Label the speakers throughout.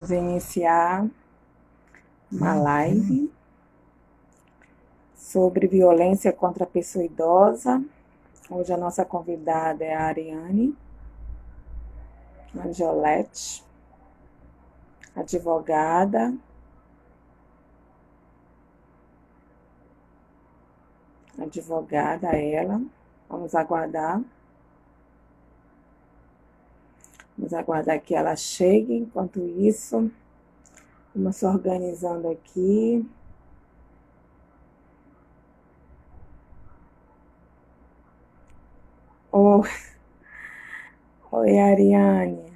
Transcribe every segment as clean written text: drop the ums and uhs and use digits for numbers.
Speaker 1: Vamos iniciar uma live sobre violência contra a pessoa idosa. Hoje a nossa convidada é a Ariane Angiolete, advogada. Advogada ela. Vamos aguardar. Vamos aguardar que ela chegue. Enquanto isso, vamos se organizando aqui. Oh, oi, Ariane.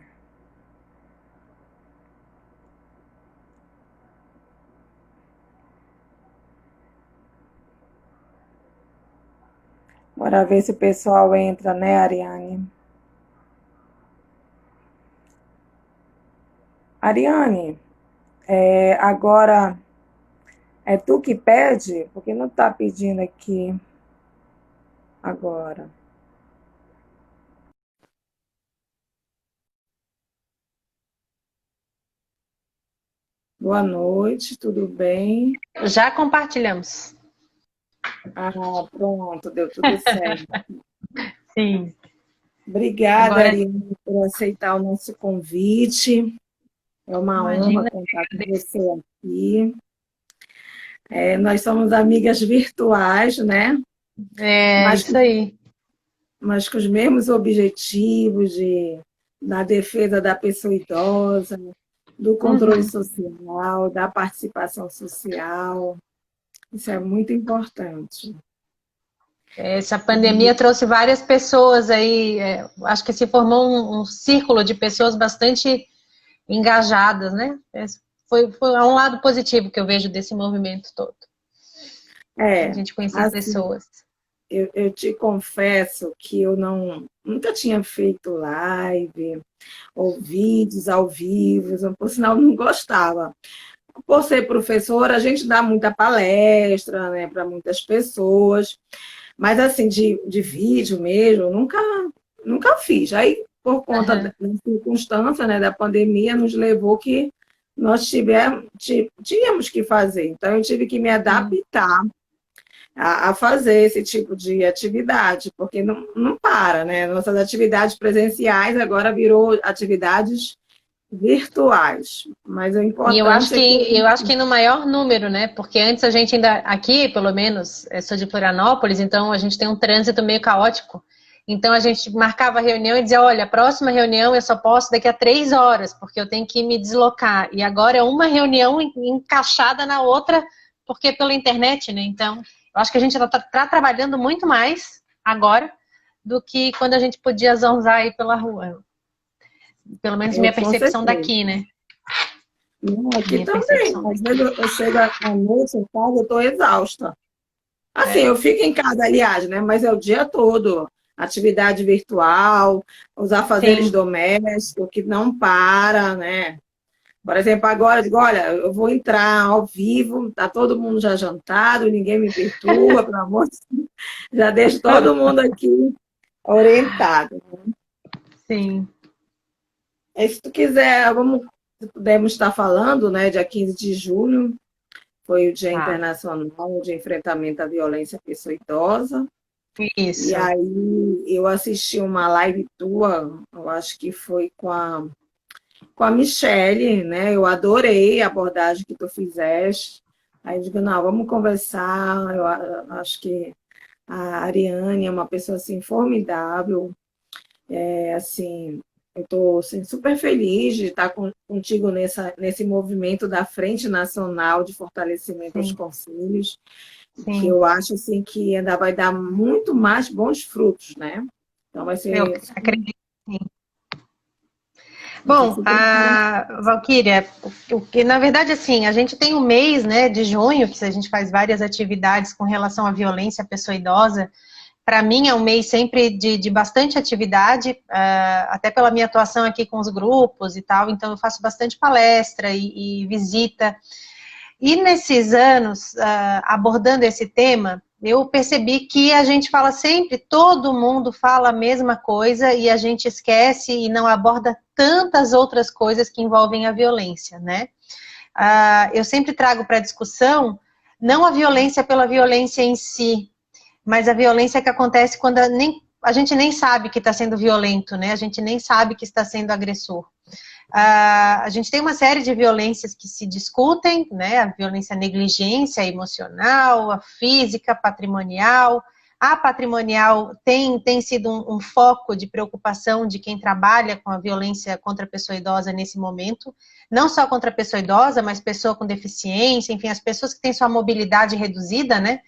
Speaker 1: Bora ver se o pessoal entra, né, Ariane? Ariane, agora é tu que pede? Porque não tá pedindo aqui agora. Boa noite, tudo bem?
Speaker 2: Já compartilhamos.
Speaker 1: Ah, pronto, deu tudo certo.
Speaker 2: Sim.
Speaker 1: Obrigada,
Speaker 2: Agora,
Speaker 1: Ariane, por aceitar o nosso convite. É uma honra
Speaker 2: imagina.
Speaker 1: contar com você aqui. Nós somos amigas virtuais, né?
Speaker 2: É
Speaker 1: Mas,
Speaker 2: isso aí.
Speaker 1: mas com os mesmos objetivos da defesa da pessoa idosa, do controle
Speaker 2: Uhum.
Speaker 1: social, da participação social. Isso é muito importante.
Speaker 2: Essa pandemia trouxe várias pessoas aí, acho que se formou um círculo de pessoas bastante engajadas, né? Foi um lado positivo que eu vejo desse movimento todo. A
Speaker 1: É,
Speaker 2: gente conhecer
Speaker 1: assim,
Speaker 2: pessoas.
Speaker 1: eu te confesso que eu nunca tinha feito live ou vídeos ao vivo, por sinal, não gostava. Por ser professora, a gente dá muita palestra, né, para muitas pessoas, mas assim, de vídeo mesmo, nunca fiz. Aí, por conta da
Speaker 2: Aham.
Speaker 1: circunstância, né, da pandemia, nos levou que nós tínhamos que fazer. Então, eu tive que me
Speaker 2: Sim.
Speaker 1: adaptar a fazer esse tipo de atividade, porque não para, né? Nossas atividades presenciais agora virou atividades virtuais, mas o
Speaker 2: E eu acho
Speaker 1: importante
Speaker 2: que
Speaker 1: é que a
Speaker 2: eu acho
Speaker 1: gente...
Speaker 2: que no maior número, né? Porque antes a gente ainda aqui, pelo menos, sou de Florianópolis, então a gente tem um trânsito meio caótico. Então a gente marcava a reunião e dizia, olha, a próxima reunião eu só posso daqui a 3 horas, porque eu tenho que me deslocar. E agora é uma reunião encaixada na outra, porque pela internet, né? Então, eu acho que a gente está trabalhando muito mais agora do que quando a gente podia zonzar aí pela rua. Pelo menos
Speaker 1: Eu,
Speaker 2: minha
Speaker 1: com
Speaker 2: percepção
Speaker 1: certeza.
Speaker 2: daqui, né?
Speaker 1: Não, aqui
Speaker 2: Minha
Speaker 1: também.
Speaker 2: percepção
Speaker 1: Às
Speaker 2: daqui.
Speaker 1: vezes eu chego à noite em casa, eu estou exausta. Assim,
Speaker 2: É.
Speaker 1: eu fico em casa, aliás, né? Mas é o dia todo. Atividade virtual, os afazeres
Speaker 2: Sim.
Speaker 1: domésticos, que não para, né? Por exemplo, agora eu digo, olha, eu vou entrar ao vivo, tá todo mundo já jantado, ninguém me perturba, pelo amor de Deus. Já deixo todo mundo aqui orientado.
Speaker 2: Sim.
Speaker 1: Se tu quiser, se pudermos estar falando, né, dia 15 de julho, foi o Dia
Speaker 2: Tá.
Speaker 1: Internacional de Enfrentamento à Violência à Pessoa Idosa. E
Speaker 2: Isso.
Speaker 1: aí eu assisti uma live tua, eu acho que foi com a Michelle, né? Eu adorei a abordagem que tu fizeste. Aí eu digo, não, vamos conversar. Acho que a Ariane é uma pessoa assim formidável. Assim, eu estou assim, super feliz de estar contigo nesse movimento da Frente Nacional de Fortalecimento aos
Speaker 2: Sim.
Speaker 1: Conselhos, que
Speaker 2: Sim.
Speaker 1: eu acho assim que ainda vai dar muito mais bons frutos, né? Então vai
Speaker 2: Eu
Speaker 1: ser
Speaker 2: acredito. Sim.
Speaker 1: vai ser
Speaker 2: Bom,
Speaker 1: super
Speaker 2: a Valquíria, o que na verdade assim, a gente tem um mês, né, de junho, que a gente faz várias atividades com relação à violência à pessoa idosa. Para mim é um mês sempre de bastante atividade, até pela minha atuação aqui com os grupos e tal, então eu faço bastante palestra e visita. E nesses anos, abordando esse tema, eu percebi que a gente fala sempre, todo mundo fala a mesma coisa e a gente esquece e não aborda tantas outras coisas que envolvem a violência, né? Eu sempre trago para discussão não a violência pela violência em si, mas a violência que acontece quando a gente nem sabe que está sendo violento, né? A gente nem sabe que está sendo agressor. A gente tem uma série de violências que se discutem, né? A violência negligência emocional, a física, patrimonial. A patrimonial tem sido um foco de preocupação de quem trabalha com a violência contra a pessoa idosa nesse momento. Não só contra a pessoa idosa, mas pessoa com deficiência, enfim, as pessoas que têm sua mobilidade reduzida, né?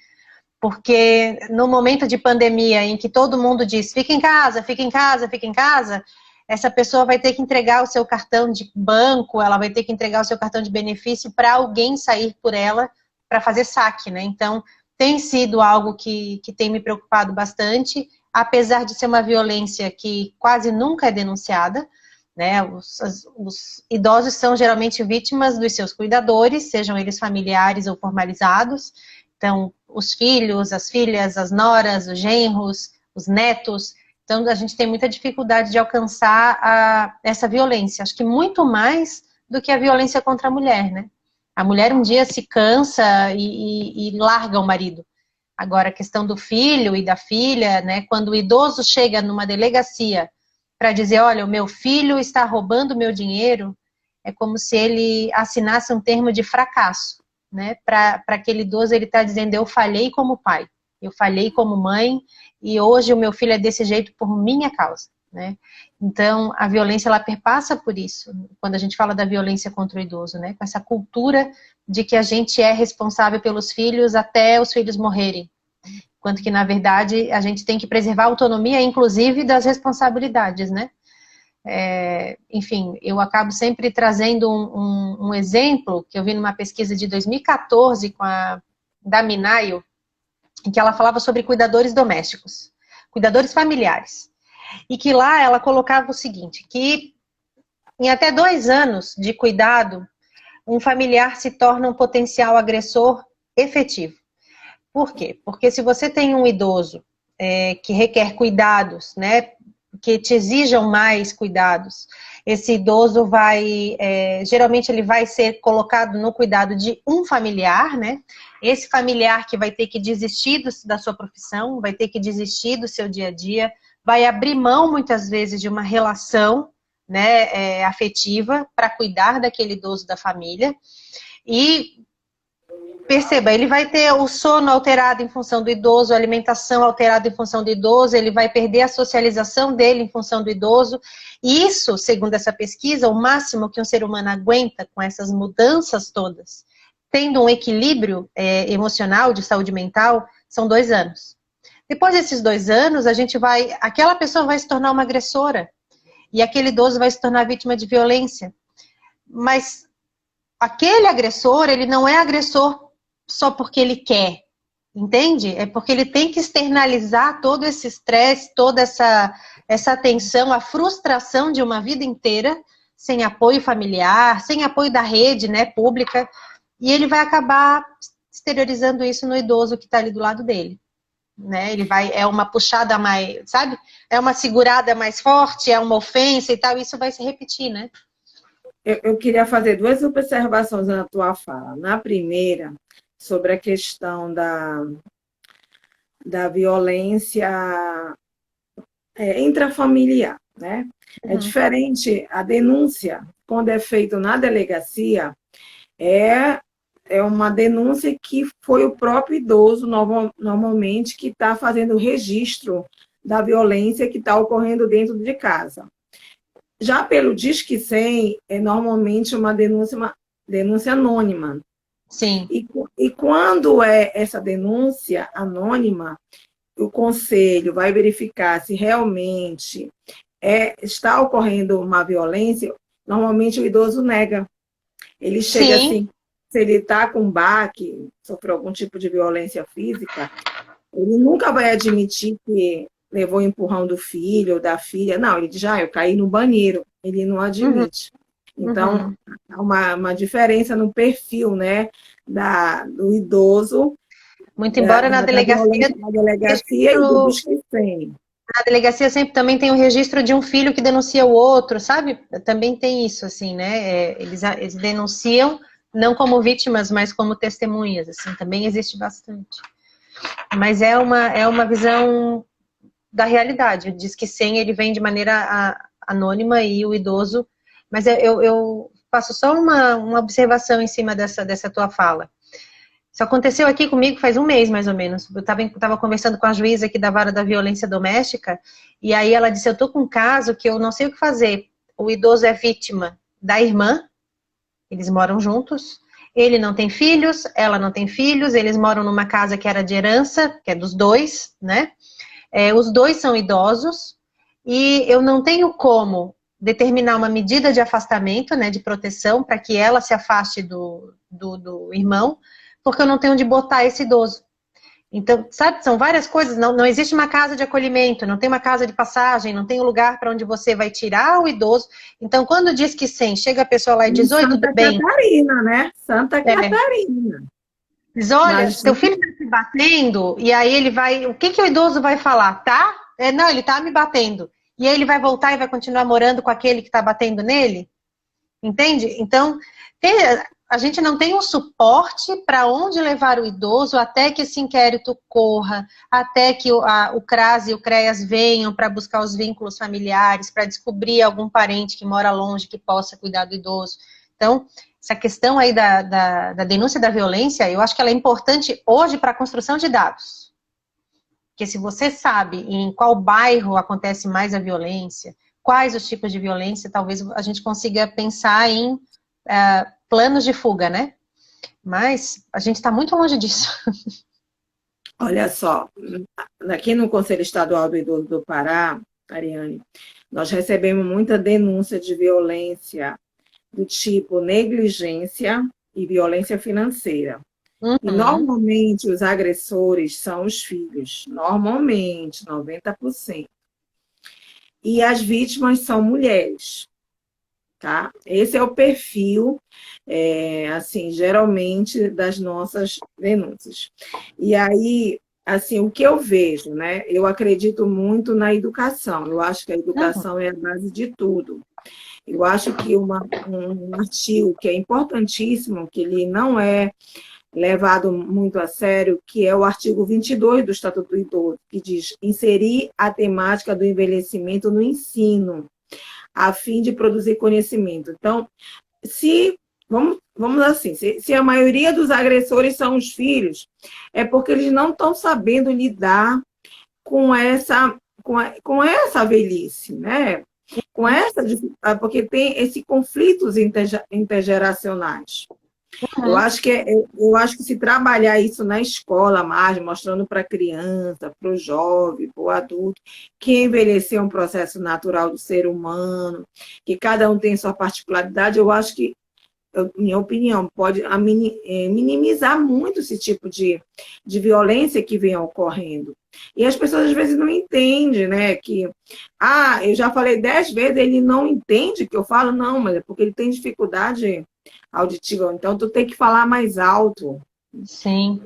Speaker 2: Porque no momento de pandemia em que todo mundo diz fica em casa, fica em casa, fica em casa, essa pessoa vai ter que entregar o seu cartão de banco, ela vai ter que entregar o seu cartão de benefício para alguém sair por ela para fazer saque, né? Então, tem sido algo que tem me preocupado bastante, apesar de ser uma violência que quase nunca é denunciada, né? Os idosos são geralmente vítimas dos seus cuidadores, sejam eles familiares ou formalizados. Então, os filhos, as filhas, as noras, os genros, os netos. Então, a gente tem muita dificuldade de alcançar essa violência. Acho que muito mais do que a violência contra a mulher, né? A mulher um dia se cansa e larga o marido. Agora, a questão do filho e da filha, né? Quando o idoso chega numa delegacia para dizer, olha, o meu filho está roubando meu dinheiro, é como se ele assinasse um termo de fracasso, né? Para aquele idoso, ele está dizendo, eu falhei como pai, eu falhei como mãe, e hoje o meu filho é desse jeito por minha causa, né? Então, a violência, ela perpassa por isso, quando a gente fala da violência contra o idoso, né? Com essa cultura de que a gente é responsável pelos filhos até os filhos morrerem. Quanto que, na verdade, a gente tem que preservar a autonomia, inclusive, das responsabilidades, né? Enfim, eu acabo sempre trazendo um exemplo que eu vi numa pesquisa de 2014 da Minayo, em que ela falava sobre cuidadores domésticos, cuidadores familiares. E que lá ela colocava o seguinte, que em até 2 anos de cuidado, um familiar se torna um potencial agressor efetivo. Por quê? Porque se você tem um idoso que requer cuidados, né, que te exijam mais cuidados, esse idoso geralmente ele vai ser colocado no cuidado de um familiar, né? Esse familiar que vai ter que desistir da sua profissão, vai ter que desistir do seu dia a dia, vai abrir mão muitas vezes de uma relação, né, afetiva para cuidar daquele idoso da família. E perceba, ele vai ter o sono alterado em função do idoso, a alimentação alterada em função do idoso, ele vai perder a socialização dele em função do idoso. E isso, segundo essa pesquisa, o máximo que um ser humano aguenta com essas mudanças todas, tendo um equilíbrio emocional, de saúde mental, são 2 anos. Depois desses 2 anos, aquela pessoa vai se tornar uma agressora. E aquele idoso vai se tornar vítima de violência. Mas aquele agressor, ele não é agressor só porque ele quer, entende? É porque ele tem que externalizar todo esse estresse, toda essa tensão, a frustração de uma vida inteira, sem apoio familiar, sem apoio da rede, né, pública, e ele vai acabar exteriorizando isso no idoso que está ali do lado dele. Né? É uma puxada mais, sabe? É uma segurada mais forte, é uma ofensa e tal, isso vai se repetir, né?
Speaker 1: Eu queria fazer 2 observações na tua fala. Na primeira, sobre a questão da violência intrafamiliar, né?
Speaker 2: Uhum.
Speaker 1: É diferente a denúncia, quando é feita na delegacia, é uma denúncia que foi o próprio idoso, normalmente, que está fazendo o registro da violência que está ocorrendo dentro de casa. Já pelo Disque 100, é normalmente uma denúncia anônima.
Speaker 2: Sim.
Speaker 1: E quando é essa denúncia anônima, o conselho vai verificar se realmente está ocorrendo uma violência, normalmente o idoso nega. Ele chega
Speaker 2: Sim.
Speaker 1: assim, se ele está com baque, sofreu algum tipo de violência física, ele nunca vai admitir que levou o empurrão do filho ou da filha. Não, ele diz, eu caí no banheiro. Ele não admite. Uhum. Então, há uma diferença no perfil, né, do idoso
Speaker 2: Muito embora na delegacia,
Speaker 1: na delegacia e do Disque 100.
Speaker 2: na delegacia sempre também tem o registro de um filho que denuncia o outro, sabe? Também tem isso, assim, né? Eles denunciam não como vítimas, mas como testemunhas, assim, também existe bastante. Mas é uma visão da realidade. Diz que 100 ele vem de maneira anônima e o idoso... Mas eu faço só uma observação em cima dessa tua fala. Isso aconteceu aqui comigo faz um mês, mais ou menos. Eu estava conversando com a juíza aqui da Vara da Violência Doméstica, e aí ela disse, eu estou com um caso que eu não sei o que fazer. O idoso é vítima da irmã, eles moram juntos, ele não tem filhos, ela não tem filhos, eles moram numa casa que era de herança, que é dos dois, né? Os dois são idosos, e eu não tenho como determinar uma medida de afastamento, né, de proteção, para que ela se afaste do irmão, porque eu não tenho onde botar esse idoso. Então, sabe, são várias coisas, não existe uma casa de acolhimento, não tem uma casa de passagem, não tem um lugar para onde você vai tirar o idoso. Então, quando diz que 100, chega a pessoa lá e diz, oi, tudo bem?
Speaker 1: Santa Catarina, né? Santa Catarina.
Speaker 2: Diz, olha, teu filho está se batendo, e aí ele vai, o que o idoso vai falar, tá? Não, ele está me batendo. E aí ele vai voltar e vai continuar morando com aquele que está batendo nele? Entende? Então, a gente não tem um suporte para onde levar o idoso até que esse inquérito corra, até que o CRAS e o CREAS venham para buscar os vínculos familiares, para descobrir algum parente que mora longe que possa cuidar do idoso. Então, essa questão aí da denúncia da violência, eu acho que ela é importante hoje para a construção de dados. Porque se você sabe em qual bairro acontece mais a violência, quais os tipos de violência, talvez a gente consiga pensar em planos de fuga, né? Mas a gente está muito longe disso.
Speaker 1: Olha só, aqui no Conselho Estadual do Idoso do Pará, Ariane, nós recebemos muita denúncia de violência do tipo negligência e violência financeira.
Speaker 2: Uhum.
Speaker 1: E normalmente os agressores são os filhos, normalmente, 90%. E as vítimas são mulheres. Tá? Esse é o perfil, assim, geralmente, das nossas denúncias. E aí, assim, o que eu vejo, né? Eu acredito muito na educação. Eu acho que a educação é a base de tudo. Eu acho que um artigo que é importantíssimo, que ele não é levado muito a sério, que é o artigo 22 do Estatuto do Idoso, que diz inserir a temática do envelhecimento no ensino, a fim de produzir conhecimento. Então, vamos assim, se a maioria dos agressores são os filhos, é porque eles não estão sabendo lidar com essa velhice, né? Porque tem esses conflitos intergeracionais.
Speaker 2: Uhum.
Speaker 1: Eu acho que se trabalhar isso na escola mais, mostrando para a criança, para o jovem, para o adulto, que envelhecer é um processo natural do ser humano, que cada um tem sua particularidade, eu acho que, minha opinião, pode minimizar muito esse tipo de violência que vem ocorrendo. E as pessoas às vezes não entendem, né? Que, eu já falei 10 vezes, ele não entende que eu falo, não, mas é porque ele tem dificuldade auditiva, então tu tem que falar mais alto.
Speaker 2: Sim.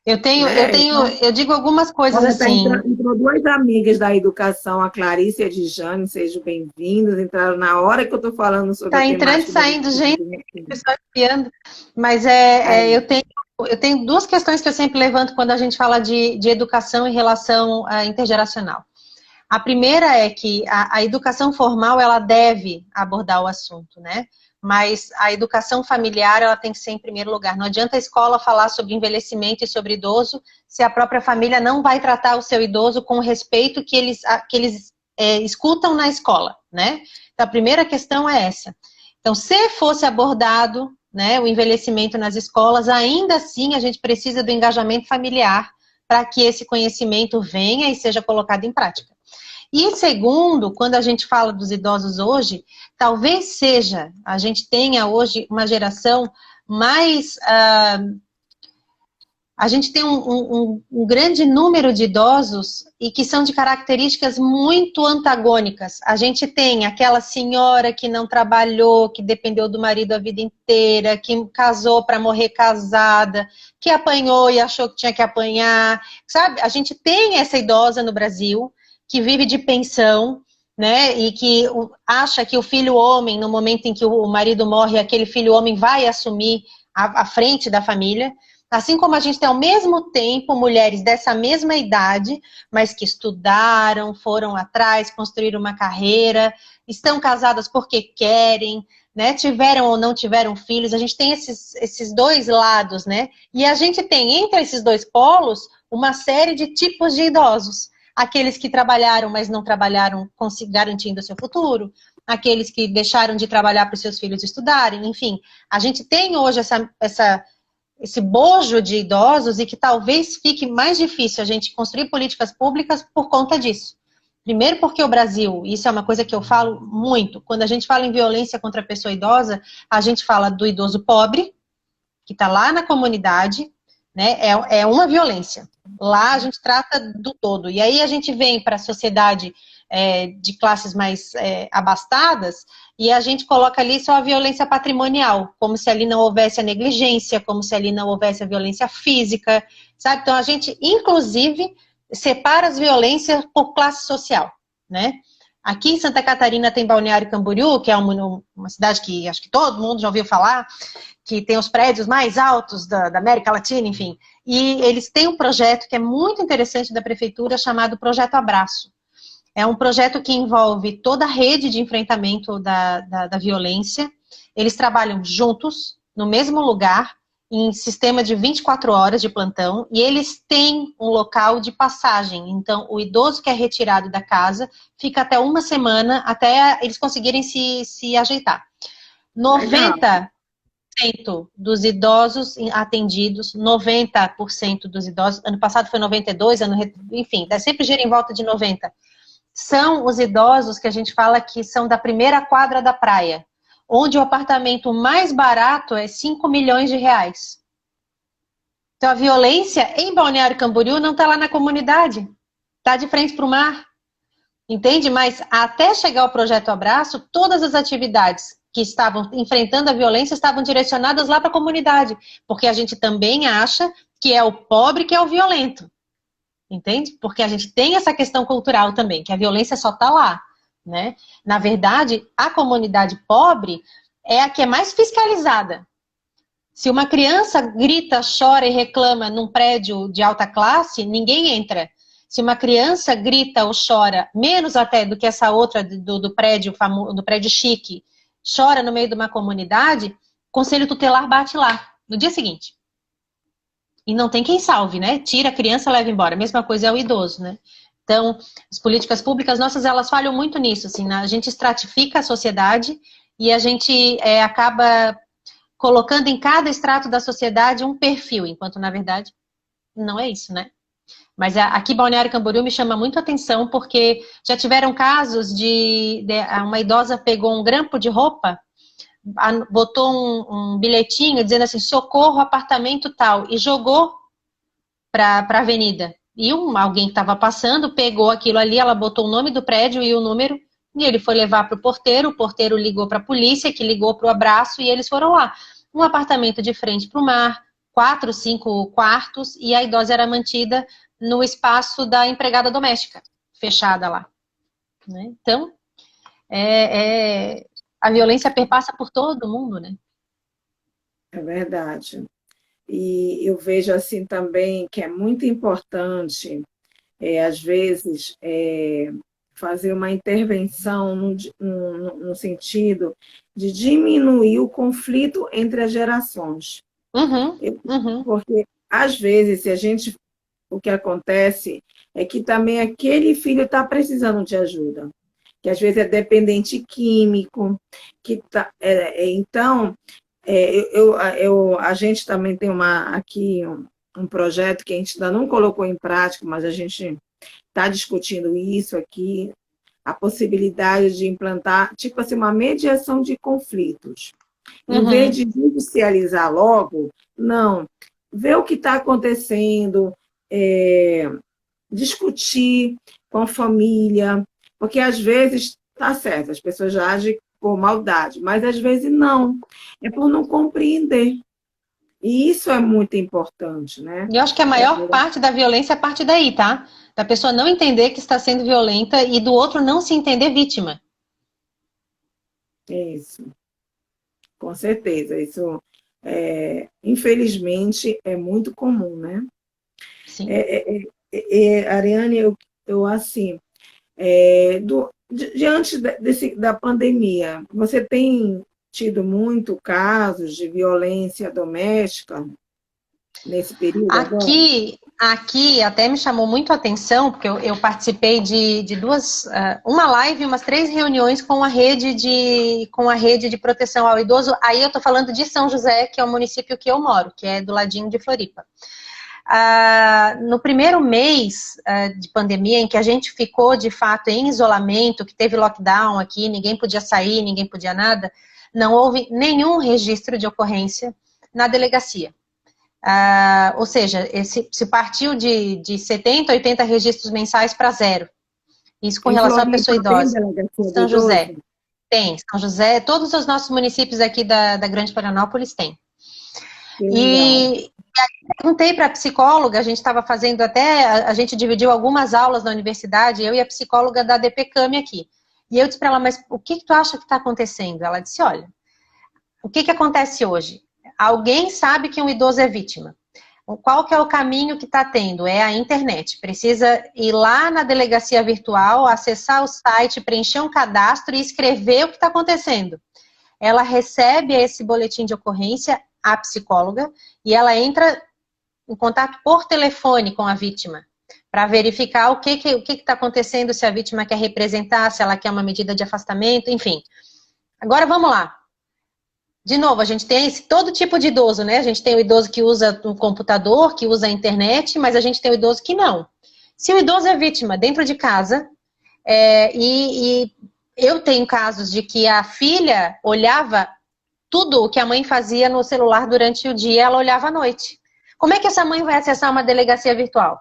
Speaker 2: Eu digo algumas coisas assim.
Speaker 1: Entrou duas amigas da educação, a Clarice e a Dijane, sejam bem-vindas, entraram na hora que eu estou falando sobre
Speaker 2: a entrando e saindo, gente, pessoal espiando. Mas eu tenho duas questões que eu sempre levanto quando a gente fala de educação em relação à intergeracional. A primeira é que a educação formal, ela deve abordar o assunto, né? Mas a educação familiar, ela tem que ser em primeiro lugar. Não adianta a escola falar sobre envelhecimento e sobre idoso se a própria família não vai tratar o seu idoso com o respeito que eles escutam na escola, né? Então, a primeira questão é essa. Então, se fosse abordado, né, o envelhecimento nas escolas, ainda assim a gente precisa do engajamento familiar para que esse conhecimento venha e seja colocado em prática. E segundo, quando a gente fala dos idosos hoje, talvez a gente tenha hoje uma geração mais a gente tem um grande número de idosos e que são de características muito antagônicas. A gente tem aquela senhora que não trabalhou, que dependeu do marido a vida inteira, que casou para morrer casada, que apanhou e achou que tinha que apanhar, sabe? A gente tem essa idosa no Brasil que vive de pensão, né? E que acha que o filho homem, no momento em que o marido morre, aquele filho homem vai assumir a frente da família. Assim como a gente tem ao mesmo tempo mulheres dessa mesma idade, mas que estudaram, foram atrás, construíram uma carreira, estão casadas porque querem, né? Tiveram ou não tiveram filhos. A gente tem esses dois lados, né? E a gente tem entre esses dois polos uma série de tipos de idosos. Aqueles que trabalharam, mas não trabalharam garantindo o seu futuro. Aqueles que deixaram de trabalhar para os seus filhos estudarem. Enfim, a gente tem hoje esse bojo de idosos e que talvez fique mais difícil a gente construir políticas públicas por conta disso. Primeiro porque o Brasil, isso é uma coisa que eu falo muito, quando a gente fala em violência contra a pessoa idosa, a gente fala do idoso pobre, que está lá na comunidade, né? É uma violência. Lá a gente trata do todo. E aí a gente vem para a sociedade de classes mais abastadas e a gente coloca ali só a violência patrimonial, como se ali não houvesse a negligência, como se ali não houvesse a violência física, sabe? Então a gente, inclusive, separa as violências por classe social, né? Aqui em Santa Catarina tem Balneário Camboriú, que é uma cidade que acho que todo mundo já ouviu falar, que tem os prédios mais altos da América Latina, enfim. E eles têm um projeto que é muito interessante da prefeitura, chamado Projeto Abraço. É um projeto que envolve toda a rede de enfrentamento da violência. Eles trabalham juntos, no mesmo lugar, em sistema de 24 horas de plantão, e eles têm um local de passagem. Então, o idoso que é retirado da casa fica até uma semana, até eles conseguirem se ajeitar. 90% dos idosos atendidos, 90% dos idosos, ano passado foi 92%, enfim, sempre gira em volta de 90%. São os idosos que a gente fala que são da primeira quadra da praia, onde o apartamento mais barato é 5 milhões de reais. Então a violência em Balneário Camboriú não está lá na comunidade, está de frente para o mar, entende? Mas até chegar ao Projeto Abraço, todas as atividades que estavam enfrentando a violência estavam direcionadas lá para a comunidade, porque a gente também acha que é o pobre que é o violento. Entende? Porque a gente tem essa questão cultural também, que a violência só está lá, né? Na verdade, a comunidade pobre é a que é mais fiscalizada. Se uma criança grita, chora e reclama num prédio de alta classe, ninguém entra. Se uma criança grita ou chora, menos até do que essa outra do prédio famoso, do prédio chique, chora no meio de uma comunidade, o conselho tutelar bate lá, no dia seguinte. E não tem quem salve, né? Tira a criança, leva embora. A mesma coisa é o idoso, né? Então, as políticas públicas nossas, elas falham muito nisso, assim, né? A gente estratifica a sociedade e a gente acaba colocando em cada estrato da sociedade um perfil, enquanto, na verdade, não é isso, né? Mas aqui, Balneário Camboriú me chama muito a atenção, porque já tiveram casos de uma idosa pegou um grampo de roupa, botou um bilhetinho dizendo assim, socorro, apartamento tal, e jogou para a avenida. E alguém que estava passando pegou aquilo ali, ela botou o nome do prédio e o número, e ele foi levar para o porteiro ligou para a polícia, que ligou para o Abraço, e eles foram lá. Um apartamento de frente para o mar, 4, 5 quartos, e a idosa era mantida no espaço da empregada doméstica, fechada lá. Né? Então, a violência perpassa por todo mundo, né?
Speaker 1: É verdade. E eu vejo assim também que é muito importante, às vezes, fazer uma intervenção no sentido de diminuir o conflito entre as gerações. Porque, às vezes, o que acontece é que também aquele filho está precisando de ajuda, que às vezes é dependente químico, então, a gente também tem aqui um projeto que a gente ainda não colocou em prática, mas a gente está discutindo isso aqui, a possibilidade de implantar, tipo assim, uma mediação de conflitos. Em vez de judicializar logo, não, ver o que está acontecendo, discutir com a família, porque às vezes está certo, as pessoas já agem por maldade, mas às vezes não, é por não compreender. E isso é muito importante, né?
Speaker 2: E eu acho que a maior parte da violência é a parte daí, tá? Da pessoa não entender que está sendo violenta e do outro não se entender vítima.
Speaker 1: É isso, com certeza. Isso, infelizmente, é muito comum, né?
Speaker 2: Sim.
Speaker 1: Ariane, eu assim, diante da pandemia, você tem tido muito casos de violência doméstica nesse período agora?
Speaker 2: Aqui até me chamou muito a atenção, porque eu participei de duas, uma live e umas 3 reuniões com a rede de proteção ao idoso. Aí eu estou falando de São José, que é o município que eu moro, que é do ladinho de Floripa. No primeiro mês de pandemia, em que a gente ficou de fato em isolamento, que teve lockdown aqui, ninguém podia sair, ninguém podia nada, não houve nenhum registro de ocorrência na delegacia. Ou seja, se partiu de 70, 80 registros mensais para 0. Isso com relação à pessoa idosa. São José tem, São José, todos os nossos municípios aqui da Grande Florianópolis têm. E perguntei para a psicóloga, a gente estava fazendo a gente dividiu algumas aulas na universidade, eu e a psicóloga da DPCAM aqui. E eu disse para ela, mas o que tu acha que está acontecendo? Ela disse, olha, o que acontece hoje? Alguém sabe que um idoso é vítima. Qual que é o caminho que está tendo? É a internet. Precisa ir lá na delegacia virtual, acessar o site, preencher um cadastro e escrever o que está acontecendo. Ela recebe esse boletim de ocorrência, a psicóloga, e ela entra em contato por telefone com a vítima, para verificar o que está acontecendo, se a vítima quer representar, se ela quer uma medida de afastamento, enfim. Agora vamos lá. De novo, a gente tem todo tipo de idoso, né? A gente tem o idoso que usa o computador, que usa a internet, mas a gente tem o idoso que não. Se o idoso é vítima dentro de casa, e eu tenho casos de que a filha olhava tudo o que a mãe fazia no celular durante o dia, ela olhava à noite. Como é que essa mãe vai acessar uma delegacia virtual?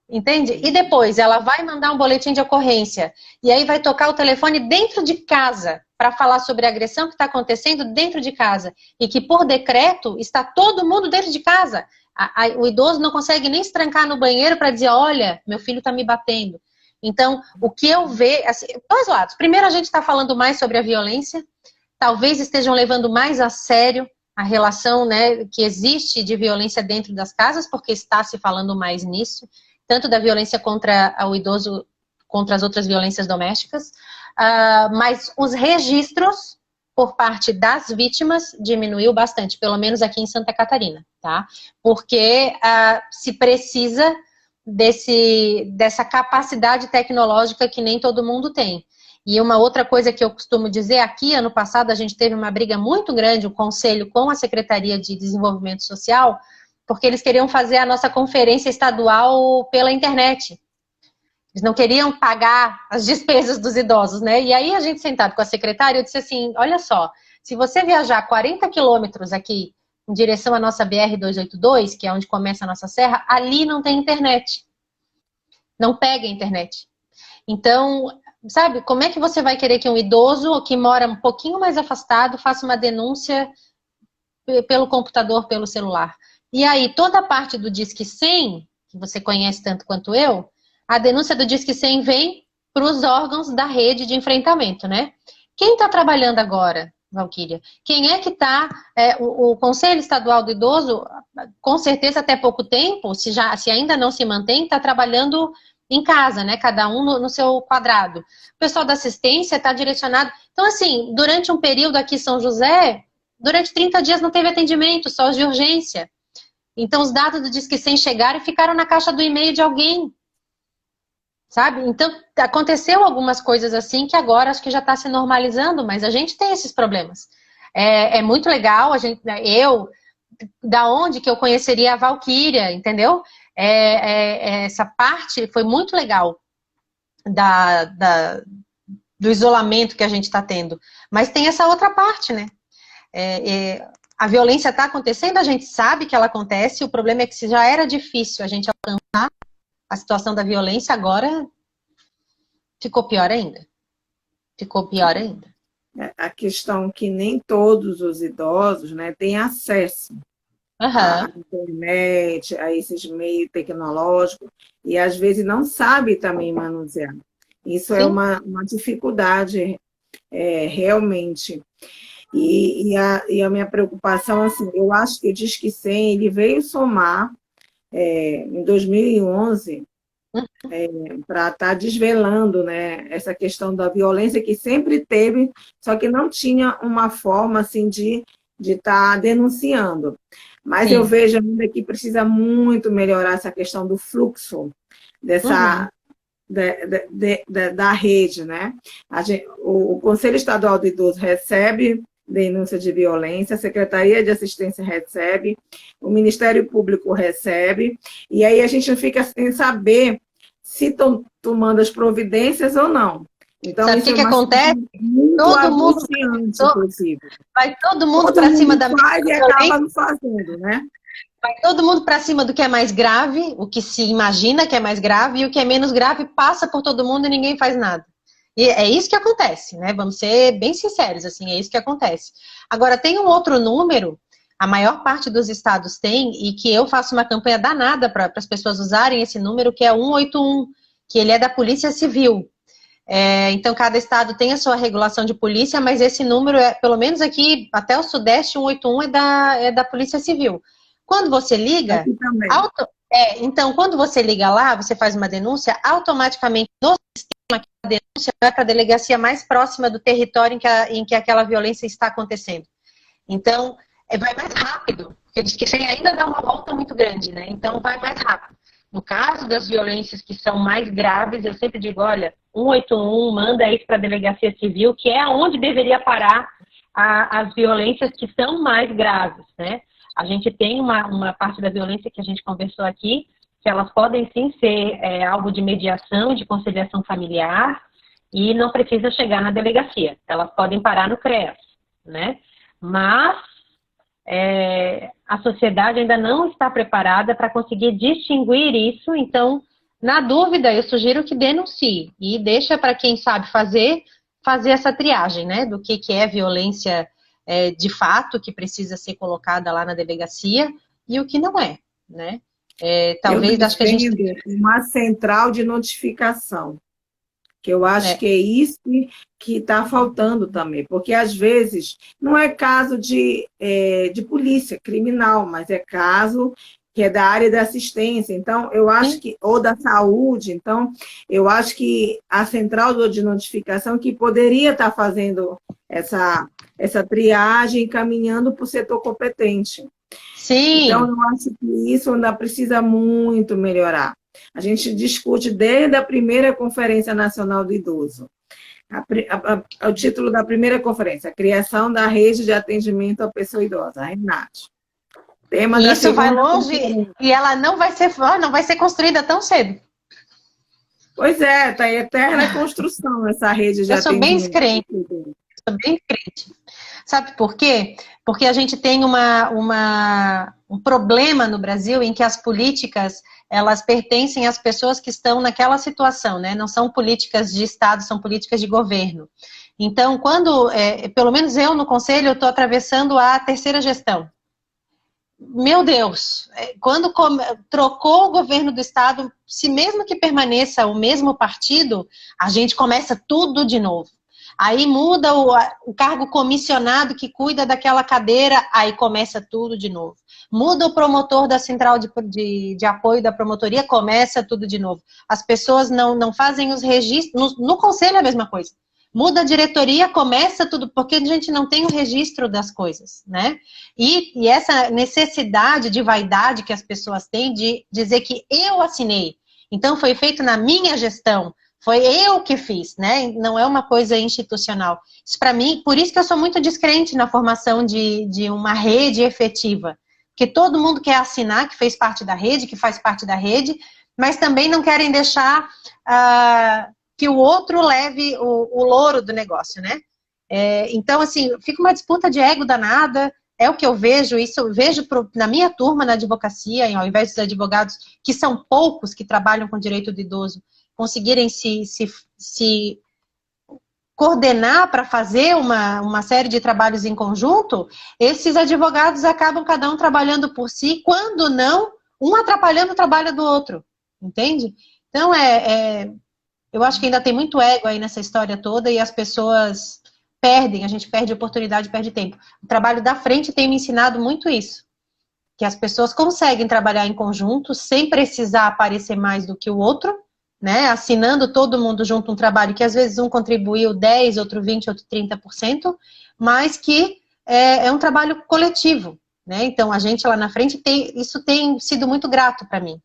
Speaker 2: Entende? E depois ela vai mandar um boletim de ocorrência e aí vai tocar o telefone dentro de casa para falar sobre a agressão que está acontecendo dentro de casa e que por decreto está todo mundo dentro de casa. O idoso não consegue nem se trancar no banheiro para dizer, olha, meu filho está me batendo. Então, o que eu vejo, assim, dois lados. Primeiro, a gente está falando mais sobre a violência, talvez estejam levando mais a sério a relação, né, que existe de violência dentro das casas, porque está se falando mais nisso, tanto da violência contra o idoso, contra as outras violências domésticas, mas os registros por parte das vítimas diminuiu bastante, pelo menos aqui em Santa Catarina, tá? Porque se precisa dessa capacidade tecnológica que nem todo mundo tem. E uma outra coisa que eu costumo dizer, aqui, ano passado, a gente teve uma briga muito grande, o Conselho com a Secretaria de Desenvolvimento Social, porque eles queriam fazer a nossa conferência estadual pela internet. Eles não queriam pagar as despesas dos idosos, né? E aí a gente sentado com a secretária, eu disse assim, olha só, se você viajar 40 quilômetros aqui em direção à nossa BR-282, que é onde começa a nossa serra, ali não tem internet. Não pega a internet. Então, sabe, como é que você vai querer que um idoso que mora um pouquinho mais afastado faça uma denúncia pelo computador, pelo celular? E aí, toda a parte do Disque 100, que você conhece tanto quanto eu, a denúncia do Disque 100 vem para os órgãos da rede de enfrentamento, né? Quem está trabalhando agora, Valquíria? Quem é que está... o Conselho Estadual do Idoso, com certeza até pouco tempo, se ainda não se mantém, está trabalhando em casa, né? Cada um no seu quadrado. O pessoal da assistência está direcionado... Então, assim, durante um período aqui em São José, durante 30 dias não teve atendimento, só os de urgência. Então, os dados do Disque 100 chegaram e ficaram na caixa do e-mail de alguém. Sabe? Então, aconteceu algumas coisas assim que agora acho que já está se normalizando, mas a gente tem esses problemas. É muito legal, da onde que eu conheceria a Valquíria, entendeu? Essa parte foi muito legal do isolamento que a gente está tendo. Mas tem essa outra parte, né? A violência está acontecendo, a gente sabe que ela acontece, o problema é que se já era difícil a gente alcançar a situação da violência, agora ficou pior ainda. Ficou pior ainda.
Speaker 1: A questão que nem todos os idosos, né, têm acesso à internet, a esses meios tecnológicos, e às vezes não sabe também manusear. Isso é uma dificuldade, realmente. E a minha preocupação, assim, eu acho que o Disque 100, ele veio somar, em 2011, para estar desvelando, né, essa questão da violência que sempre teve, só que não tinha uma forma assim, de estar denunciando. Mas eu vejo ainda que precisa muito melhorar essa questão do fluxo dessa, da rede, né? O Conselho Estadual do Idoso recebe denúncia de violência, a Secretaria de Assistência recebe, o Ministério Público recebe, e aí a gente fica sem saber se estão tomando as providências ou não. Então,
Speaker 2: sabe o que acontece?
Speaker 1: Todo mundo
Speaker 2: vai todo mundo para cima da
Speaker 1: faz e acaba não fazendo, né?
Speaker 2: Vai todo mundo para cima do que é mais grave, o que se imagina que é mais grave, e o que é menos grave passa por todo mundo e ninguém faz nada. E é isso que acontece, né? Vamos ser bem sinceros, assim, é isso que acontece. Agora, tem um outro número, a maior parte dos estados tem, e que eu faço uma campanha danada para as pessoas usarem esse número, que é 181, que ele é da Polícia Civil. Então, cada estado tem a sua regulação de polícia, mas esse número, pelo menos aqui, até o Sudeste, 181 é da Polícia Civil. Quando você liga, então, quando você liga lá, você faz uma denúncia, automaticamente no sistema, a denúncia vai para a delegacia mais próxima do território em que aquela violência está acontecendo. Então, vai mais rápido, porque diz que sem ainda dá uma volta muito grande, né? Então, vai mais rápido. No caso das violências que são mais graves, eu sempre digo, olha, 181, manda isso para a delegacia civil, que é onde deveria parar as violências que são mais graves, né? A gente tem uma parte da violência que a gente conversou aqui, que elas podem sim ser algo de mediação, de conciliação familiar, e não precisa chegar na delegacia. Elas podem parar no CREAS, né? Mas a sociedade ainda não está preparada para conseguir distinguir isso, então, na dúvida, eu sugiro que denuncie e deixa para quem sabe fazer essa triagem, né? Do que é violência de fato, que precisa ser colocada lá na delegacia, e o que não é, né? Talvez, acho que a gente...
Speaker 1: uma central de notificação, que eu acho que é isso que está faltando também, porque às vezes não é caso de polícia criminal, mas é caso que é da área da assistência, então eu acho que, ou da saúde, então eu acho que a central de notificação que poderia estar fazendo essa triagem, encaminhando para o setor competente.
Speaker 2: Sim.
Speaker 1: Então eu acho que isso ainda precisa muito melhorar. A gente discute desde a primeira Conferência Nacional do Idoso. O título da primeira conferência, a criação da rede de atendimento à pessoa idosa, a RENAT.
Speaker 2: Isso vai longe e ela não vai ser construída tão cedo.
Speaker 1: Pois é, está em eterna construção essa rede de atendimento.
Speaker 2: Eu sou bem crente. Sabe por quê? Porque a gente tem um problema no Brasil em que as políticas, elas pertencem às pessoas que estão naquela situação, né? Não são políticas de Estado, são políticas de governo. Então, quando, pelo menos eu no Conselho, eu estou atravessando a terceira gestão. Meu Deus, quando trocou o governo do Estado, se mesmo que permaneça o mesmo partido, a gente começa tudo de novo. Aí muda o cargo comissionado que cuida daquela cadeira, aí começa tudo de novo. Muda o promotor da central de apoio da promotoria, começa tudo de novo. As pessoas não fazem os registros, no conselho é a mesma coisa. Muda a diretoria, começa tudo, porque a gente não tem o registro das coisas, né? E essa necessidade de vaidade que as pessoas têm de dizer que eu assinei, então foi feito na minha gestão, foi eu que fiz, né? Não é uma coisa institucional. Isso para mim, por isso que eu sou muito descrente na formação de uma rede efetiva. Porque todo mundo quer assinar, que fez parte da rede, que faz parte da rede, mas também não querem deixar que o outro leve o louro do negócio, né? Então, assim, fica uma disputa de ego danada, é o que eu vejo, isso eu vejo na minha turma na advocacia, ao invés dos advogados, que são poucos que trabalham com direito do idoso, conseguirem se coordenar para fazer uma série de trabalhos em conjunto, esses advogados acabam cada um trabalhando por si, quando não, um atrapalhando o trabalho do outro, entende? Então, eu acho que ainda tem muito ego aí nessa história toda e as pessoas perdem, a gente perde oportunidade, perde tempo. O trabalho da frente tem me ensinado muito isso, que as pessoas conseguem trabalhar em conjunto sem precisar aparecer mais do que o outro, né? Assinando todo mundo junto um trabalho que às vezes um contribuiu 10, outro 20, outro 30%, mas que é um trabalho coletivo, né? Então a gente lá na frente isso tem sido muito grato para mim.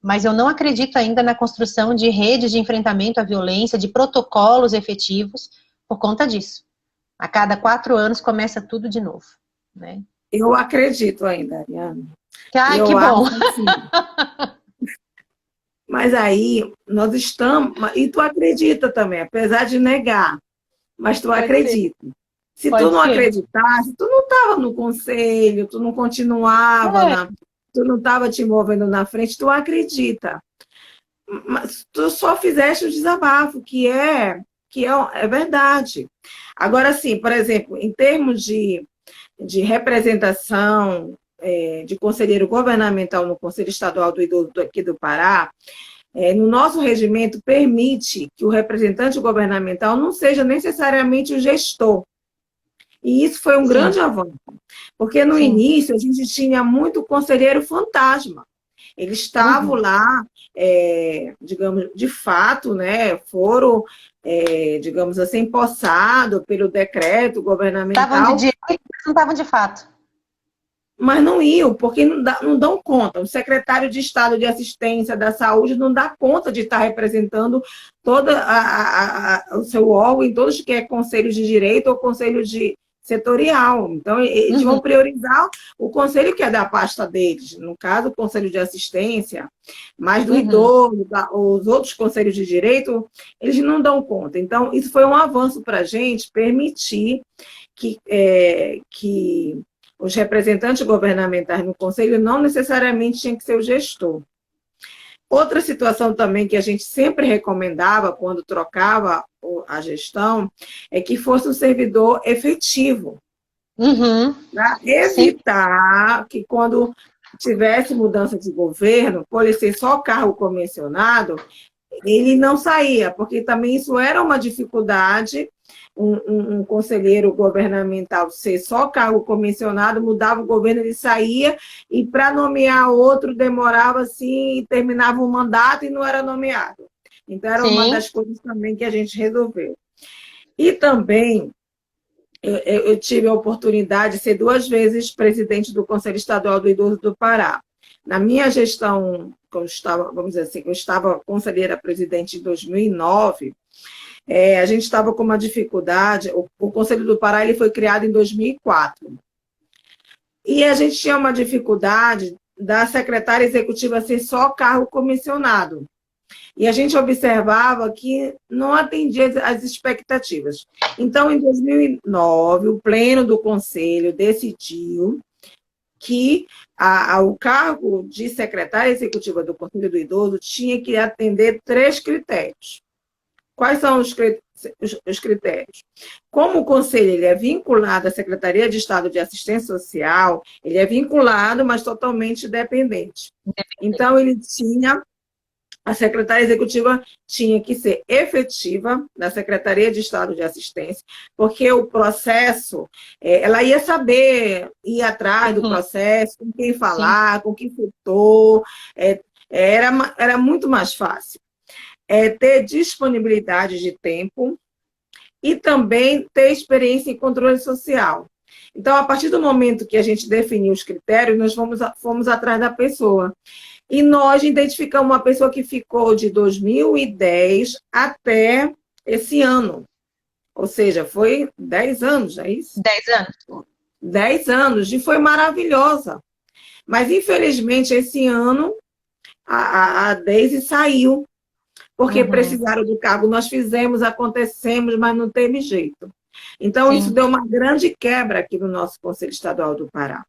Speaker 2: Mas eu não acredito ainda na construção de redes de enfrentamento à violência, de protocolos efetivos, por conta disso. A cada 4 anos começa tudo de novo, né?
Speaker 1: Eu acredito ainda, Ariane.
Speaker 2: Ai, que bom!
Speaker 1: Assim, mas aí, nós estamos... E tu acredita também, apesar de negar. Mas tu acredita. Se tu não acreditasse, tu não estava no conselho, tu não continuava, tu não estava te movendo na frente, tu acredita. Mas tu só fizeste o desabafo, que é verdade. Agora, sim, por exemplo, em termos de representação de conselheiro governamental no Conselho Estadual do Idoso aqui do Pará, no nosso regimento permite que o representante governamental não seja necessariamente o gestor. E isso foi um grande avanço, porque no início a gente tinha muito conselheiro fantasma. Eles estavam lá, digamos, de fato, né, foram, digamos assim, empossados pelo decreto governamental.
Speaker 2: Estavam de direito, mas não estavam de fato.
Speaker 1: Mas não iam, porque não dão conta. O secretário de Estado de Assistência da Saúde não dá conta de estar representando todo o seu órgão em todos que é conselhos de direito ou conselho de setorial. Então, eles vão priorizar o conselho que é da pasta deles, no caso, o conselho de assistência, mas do idoso, os outros conselhos de direito, eles não dão conta. Então, isso foi um avanço para a gente permitir que os representantes governamentais no conselho não necessariamente tinham que ser o gestor. Outra situação também que a gente sempre recomendava quando trocava a gestão é que fosse um servidor efetivo. Para evitar que quando tivesse mudança de governo, por ele ser só cargo comissionado, ele não saía, porque também isso era uma dificuldade. Um conselheiro governamental ser só cargo comissionado, mudava o governo, ele saía, e para nomear outro demorava assim, e terminava o mandato e não era nomeado. Então, era uma das coisas também que a gente resolveu. E também, eu tive a oportunidade de ser 2 vezes presidente do Conselho Estadual do Idoso do Pará. Na minha gestão, vamos dizer assim, eu estava conselheira presidente em 2009, a gente estava com uma dificuldade. O Conselho do Pará ele foi criado em 2004. E a gente tinha uma dificuldade da secretária executiva ser só cargo comissionado. E a gente observava que não atendia às expectativas. Então, em 2009, o pleno do Conselho decidiu que o cargo de secretária executiva do Conselho do Idoso tinha que atender 3 critérios. Quais são os critérios? Como o Conselho ele é vinculado à Secretaria de Estado de Assistência Social, ele é vinculado, mas totalmente dependente. Então, a Secretaria Executiva tinha que ser efetiva da Secretaria de Estado de Assistência, porque o processo, ela ia saber, ir atrás do processo, com quem falar, com quem faltou, era muito mais fácil. Ter disponibilidade de tempo e também ter experiência em controle social. Então, a partir do momento que a gente definiu os critérios, nós fomos atrás da pessoa. E nós identificamos uma pessoa que ficou de 2010 até esse ano. Ou seja, foi 10 anos, é isso?
Speaker 2: 10 anos.
Speaker 1: 10 anos, e foi maravilhosa. Mas, infelizmente, esse ano, a Deise saiu, porque precisaram do cargo. Nós fizemos, acontecemos, mas não teve jeito. Então, isso
Speaker 2: Sim,
Speaker 1: deu uma grande quebra aqui no nosso Conselho Estadual do Pará.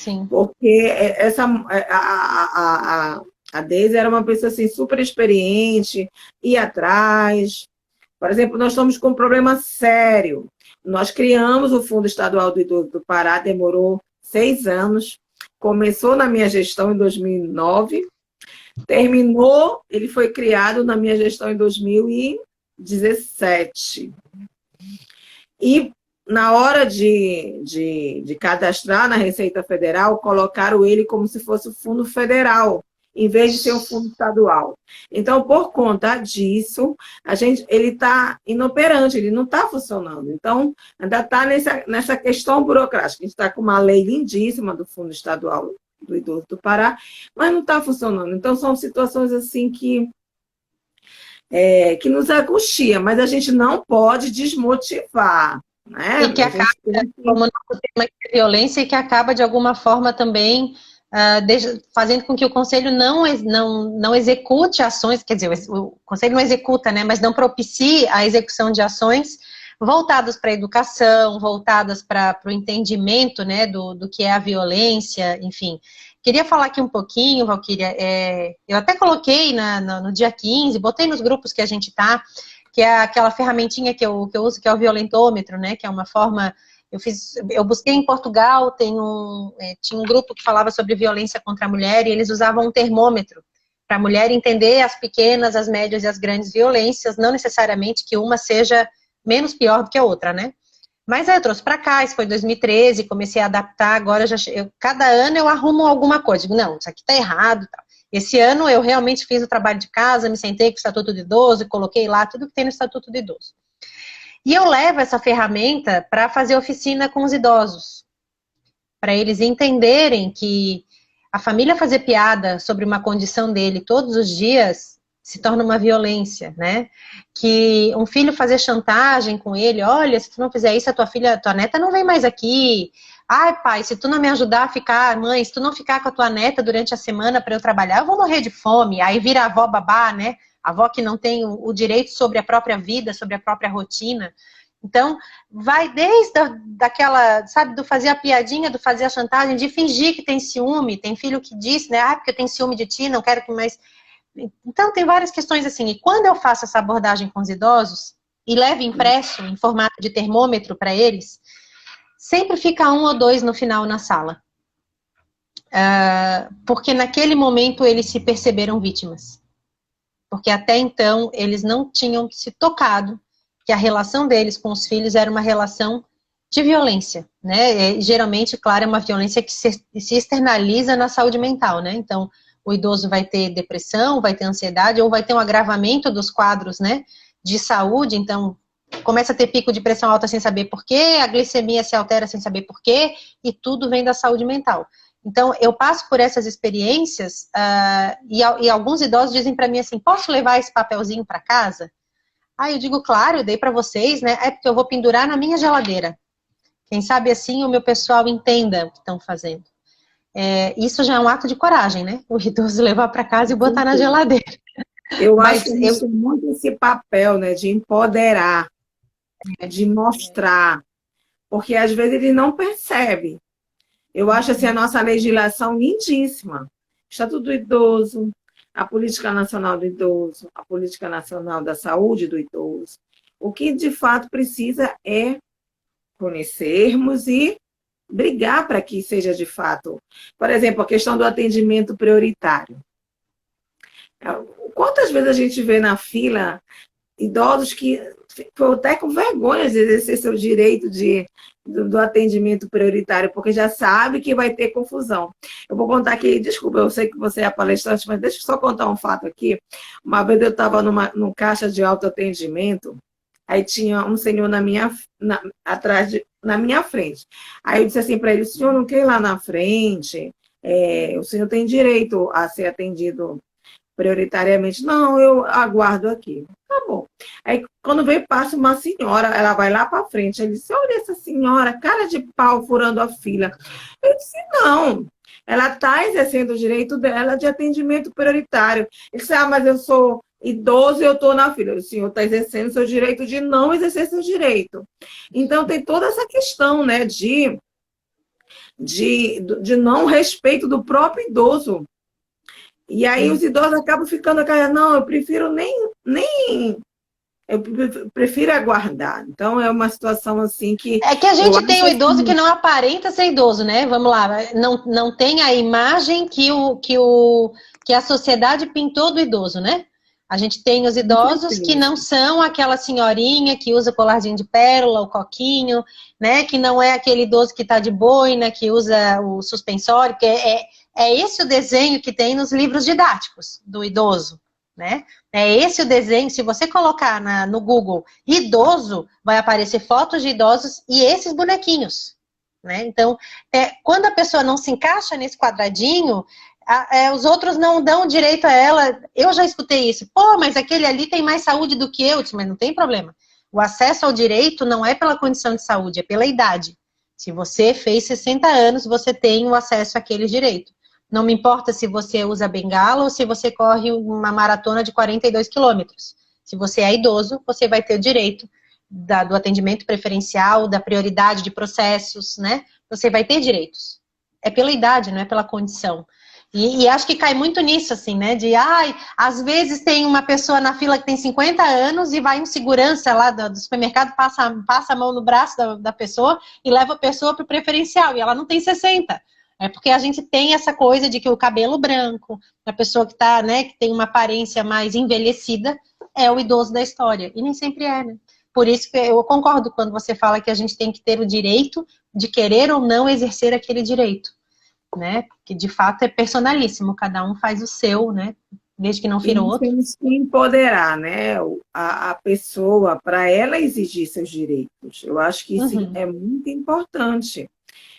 Speaker 2: sim.
Speaker 1: Porque a Deise era uma pessoa assim, super experiente, ia atrás. Por exemplo, nós estamos com um problema sério. Nós criamos o Fundo Estadual do Idoso do Pará, demorou 6 anos. Começou na minha gestão em 2009, terminou, ele foi criado na minha gestão em 2017. E na hora de cadastrar na Receita Federal, colocaram ele como se fosse o fundo federal, em vez de ser um fundo estadual. Então, por conta disso, ele está inoperante, ele não está funcionando. Então, ainda está nessa questão burocrática. A gente está com uma lei lindíssima do Fundo Estadual do Idoso do Pará, mas não está funcionando. Então, são situações assim que nos angustia, mas a gente não pode desmotivar. Né?
Speaker 2: E que acaba, como o nosso tema é violência, e que acaba de alguma forma também fazendo com que o Conselho não execute ações, quer dizer, o Conselho não executa, né, mas não propicie a execução de ações voltadas para a educação, voltadas para o entendimento, né, do que é a violência, enfim. Queria falar aqui um pouquinho, Valquíria, eu até coloquei no dia 15, botei nos grupos que a gente está, que é aquela ferramentinha que eu uso, que é o violentômetro, né, que é uma forma... Eu busquei em Portugal, tinha um grupo que falava sobre violência contra a mulher, e eles usavam um termômetro para a mulher entender as pequenas, as médias e as grandes violências, não necessariamente que uma seja menos pior do que a outra, né? Mas aí eu trouxe para cá, isso foi 2013, comecei a adaptar, agora cada ano eu arrumo alguma coisa, digo, não, isso aqui está errado, tal. Esse ano eu realmente fiz o trabalho de casa, me sentei com o Estatuto do Idoso e coloquei lá tudo que tem no Estatuto do Idoso. E eu levo essa ferramenta para fazer oficina com os idosos, para eles entenderem que a família fazer piada sobre uma condição dele todos os dias se torna uma violência, né? Que um filho fazer chantagem com ele, olha, se tu não fizer isso, tua neta não vem mais aqui. Ai, pai, se tu não me ajudar a ficar, mãe, se tu não ficar com a tua neta durante a semana para eu trabalhar, eu vou morrer de fome. Aí vira a avó babá, né? A avó que não tem o direito sobre a própria vida, sobre a própria rotina. Então, vai desde daquela, sabe, do fazer a piadinha, do fazer a chantagem, de fingir que tem ciúme. Tem filho que diz, né, porque eu tenho ciúme de ti, não quero que mais... Então, tem várias questões assim. E quando eu faço essa abordagem com os idosos, e levo impresso em formato de termômetro para eles, sempre fica 1 ou 2 no final na sala. Porque naquele momento eles se perceberam vítimas. Porque até então eles não tinham se tocado que a relação deles com os filhos era uma relação de violência, né? E, geralmente, claro, é uma violência que se externaliza na saúde mental, né? Então, o idoso vai ter depressão, vai ter ansiedade, ou vai ter um agravamento dos quadros, né, de saúde. Então, começa a ter pico de pressão alta sem saber por quê, a glicemia se altera sem saber por quê, e tudo vem da saúde mental. Então, eu passo por essas experiências e alguns idosos dizem para mim assim, posso levar esse papelzinho para casa? Eu digo, claro, eu dei para vocês, né? É porque eu vou pendurar na minha geladeira. Quem sabe assim o meu pessoal entenda o que estão fazendo. Isso já é um ato de coragem, né? O idoso levar para casa e botar na geladeira.
Speaker 1: Eu acho que existe muito esse papel, né, de empoderar, de mostrar, porque às vezes ele não percebe. Eu acho assim, a nossa legislação lindíssima. Estatuto do Idoso, a Política Nacional do Idoso, a Política Nacional da Saúde do Idoso. O que de fato precisa é conhecermos e brigar para que seja de fato. Por exemplo, a questão do atendimento prioritário. Quantas vezes a gente vê na fila idosos que ficam até com vergonha de exercer seu direito do atendimento prioritário, porque já sabe que vai ter confusão. Eu vou contar aqui, desculpa, eu sei que você é palestrante, mas deixa eu só contar um fato aqui. Uma vez eu estava num caixa de autoatendimento, aí tinha um senhor na minha frente. Aí eu disse assim para ele, o senhor não quer ir lá na frente? O senhor tem direito a ser atendido prioritariamente. Não, eu aguardo aqui. Tá bom. Aí, quando veio, passa uma senhora, ela vai lá para frente. Ele disse, olha essa senhora, cara de pau furando a fila. Eu disse, não. Ela está exercendo o direito dela de atendimento prioritário. Ele disse, mas eu sou idoso, eu estou na fila. O senhor está exercendo seu direito de não exercer seu direito. Então, tem toda essa questão, né, de não respeito do próprio idoso. E aí os idosos acabam ficando aquela, não, eu prefiro eu prefiro aguardar. Então, é uma situação assim que...
Speaker 2: É que a
Speaker 1: eu
Speaker 2: gente tem o
Speaker 1: acho
Speaker 2: idoso
Speaker 1: assim,
Speaker 2: que não aparenta ser idoso, né? Vamos lá, não tem a imagem que a sociedade pintou do idoso, né? A gente tem os
Speaker 1: com
Speaker 2: idosos que
Speaker 1: certeza.
Speaker 2: não são aquela senhorinha que usa colarzinho de pérola, o coquinho, né? Que não é aquele idoso que está de boina, que usa o suspensório, que é esse o desenho que tem nos livros didáticos do idoso, né? É esse o desenho. Se você colocar no Google idoso, vai aparecer fotos de idosos e esses bonequinhos, né? Então, quando a pessoa não se encaixa nesse quadradinho, os outros não dão direito a ela. Eu já escutei isso. Pô, mas aquele ali tem mais saúde do que eu. Mas não tem problema. O acesso ao direito não é pela condição de saúde, é pela idade. Se você fez 60 anos, você tem o acesso àquele direito. Não me importa se você usa bengala ou se você corre uma maratona de 42 quilômetros. Se você é idoso, você vai ter o direito do atendimento preferencial, da prioridade de processos, né? Você vai ter direitos. É pela idade, não é pela condição. E acho que cai muito nisso, assim, né? Às vezes tem uma pessoa na fila que tem 50 anos e vai um segurança lá do supermercado, passa a mão no braço da pessoa e leva a pessoa para o preferencial, e ela não tem 60. É porque a gente tem essa coisa de que o cabelo branco, a pessoa que tá, né, que tem uma aparência mais envelhecida, é o idoso da história. E nem sempre é, né? Por isso que eu concordo quando você fala que a gente tem que ter o direito de querer ou não exercer aquele direito, né? Que de fato é personalíssimo, cada um faz o seu, né? Desde que não
Speaker 1: E
Speaker 2: fira o
Speaker 1: nós
Speaker 2: outro.
Speaker 1: temos que empoderar, né, a pessoa para ela exigir seus direitos. Eu acho que isso
Speaker 2: Uhum,
Speaker 1: é muito importante.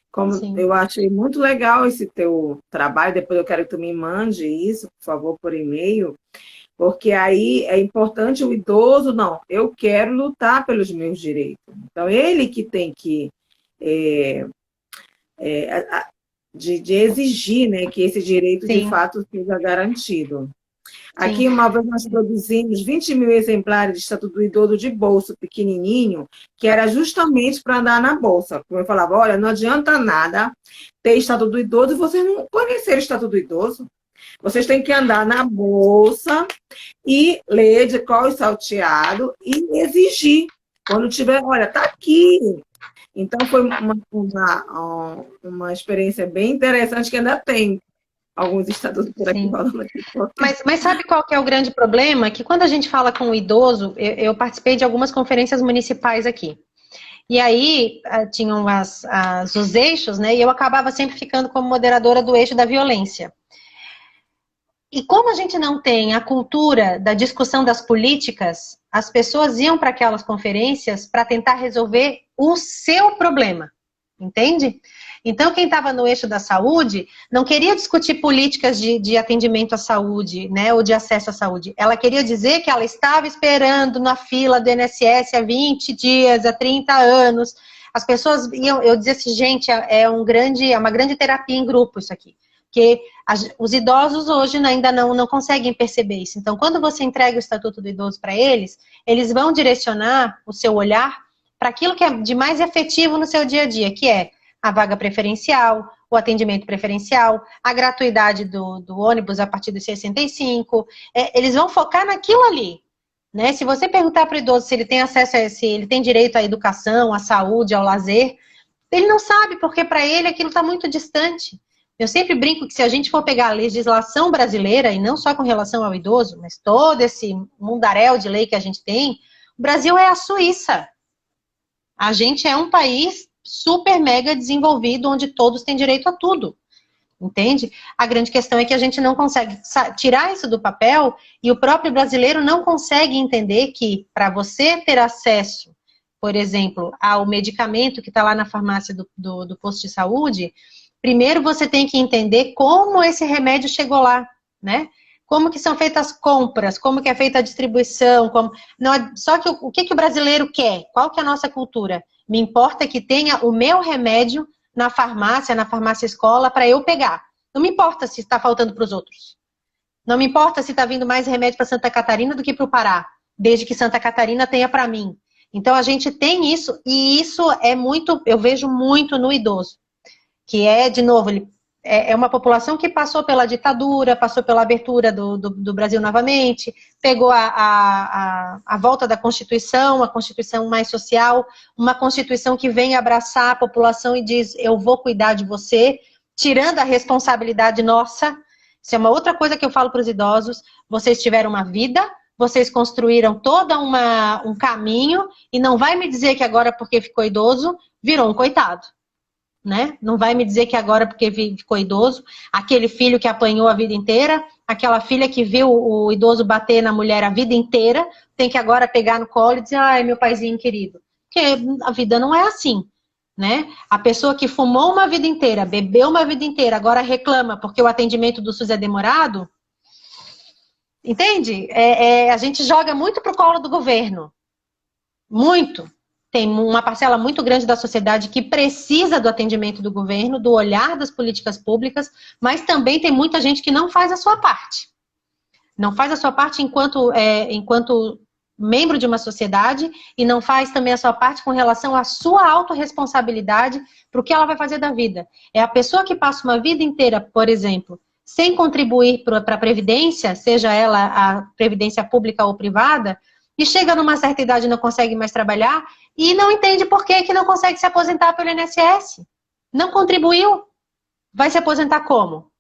Speaker 1: Como
Speaker 2: sim,
Speaker 1: eu achei muito legal esse teu trabalho, depois eu quero que tu me mande isso, por favor, por e-mail, porque aí é importante o idoso, não, eu quero lutar pelos meus direitos. Então, ele que tem que é, de exigir, né, que esse direito de
Speaker 2: sim,
Speaker 1: fato seja garantido.
Speaker 2: sim.
Speaker 1: Aqui, uma vez nós produzimos 20 mil exemplares de Estatuto do Idoso de bolso pequenininho, que era justamente para andar na bolsa. Como eu falava, olha, não adianta nada ter Estatuto do Idoso e vocês não conhecerem o Estatuto do Idoso. Vocês têm que andar na bolsa e ler de cor e salteado e exigir. Quando tiver, olha, está aqui. Então, foi uma experiência bem interessante que ainda tem alguns estatutos por aqui
Speaker 2: Sim.
Speaker 1: falando aqui.
Speaker 2: Mas sabe qual que é o grande problema? Que quando a gente fala com o idoso, eu participei de algumas conferências municipais aqui. E aí tinham os eixos, né? E eu acabava sempre ficando como moderadora do eixo da violência. E como a gente não tem a cultura da discussão das políticas, as pessoas iam para aquelas conferências para tentar resolver o seu problema, entende? Então, quem estava no eixo da saúde não queria discutir políticas de atendimento à saúde, né, ou de acesso à saúde. Ela queria dizer que ela estava esperando na fila do INSS há 20 dias, há 30 anos. As pessoas iam, eu dizia assim, gente, é uma grande terapia em grupo isso aqui. Porque os idosos hoje ainda não conseguem perceber isso. Então, quando você entrega o Estatuto do Idoso para eles, eles vão direcionar o seu olhar para aquilo que é de mais efetivo no seu dia a dia, que é a vaga preferencial, o atendimento preferencial, a gratuidade do ônibus a partir dos 65. Eles vão focar naquilo ali. Né? Se você perguntar para o idoso se ele tem acesso se ele tem direito à educação, à saúde, ao lazer, ele não sabe, porque para ele aquilo está muito distante. Eu sempre brinco que se a gente for pegar a legislação brasileira, e não só com relação ao idoso, mas todo esse mundaréu de lei que a gente tem, o Brasil é a Suíça. A gente é um país super mega desenvolvido, onde todos têm direito a tudo. Entende? A grande questão é que a gente não consegue tirar isso do papel e o próprio brasileiro não consegue entender que para você ter acesso, por exemplo, ao medicamento que está lá na farmácia do posto de saúde, primeiro você tem que entender como esse remédio chegou lá, né? Como que são feitas as compras, como que é feita a distribuição, só que o que o brasileiro quer? Qual que é a nossa cultura? Me importa que tenha o meu remédio na farmácia escola, para eu pegar. Não me importa se está faltando para os outros. Não me importa se está vindo mais remédio para Santa Catarina do que para o Pará, desde que Santa Catarina tenha para mim. Então, a gente tem isso, e isso é muito, eu vejo muito no idoso, que é, de novo, ele é uma população que passou pela ditadura, passou pela abertura do Brasil novamente, pegou a volta da Constituição, a Constituição mais social, uma Constituição que vem abraçar a população e diz, eu vou cuidar de você, tirando a responsabilidade nossa. Isso é uma outra coisa que eu falo para os idosos, vocês tiveram uma vida, vocês construíram todo um caminho, e não vai me dizer que agora, porque ficou idoso, virou um coitado. Né? Não vai me dizer que agora, porque ficou idoso, aquele filho que apanhou a vida inteira, aquela filha que viu o idoso bater na mulher a vida inteira, tem que agora pegar no colo e dizer, ai, meu paizinho querido. Porque a vida não é assim, né? A pessoa que fumou uma vida inteira, bebeu uma vida inteira, agora reclama porque o atendimento do SUS é demorado, entende? A gente joga muito pro colo do governo. Muito. Tem uma parcela muito grande da sociedade que precisa do atendimento do governo, do olhar das políticas públicas, mas também tem muita gente que não faz a sua parte. Não faz a sua parte enquanto membro de uma sociedade e não faz também a sua parte com relação à sua autorresponsabilidade para o que ela vai fazer da vida. É a pessoa que passa uma vida inteira, por exemplo, sem contribuir para a Previdência, seja ela a Previdência pública ou privada, e chega numa certa idade e não consegue mais trabalhar e não entende por que não consegue se aposentar pelo INSS. Não contribuiu. Vai se aposentar como?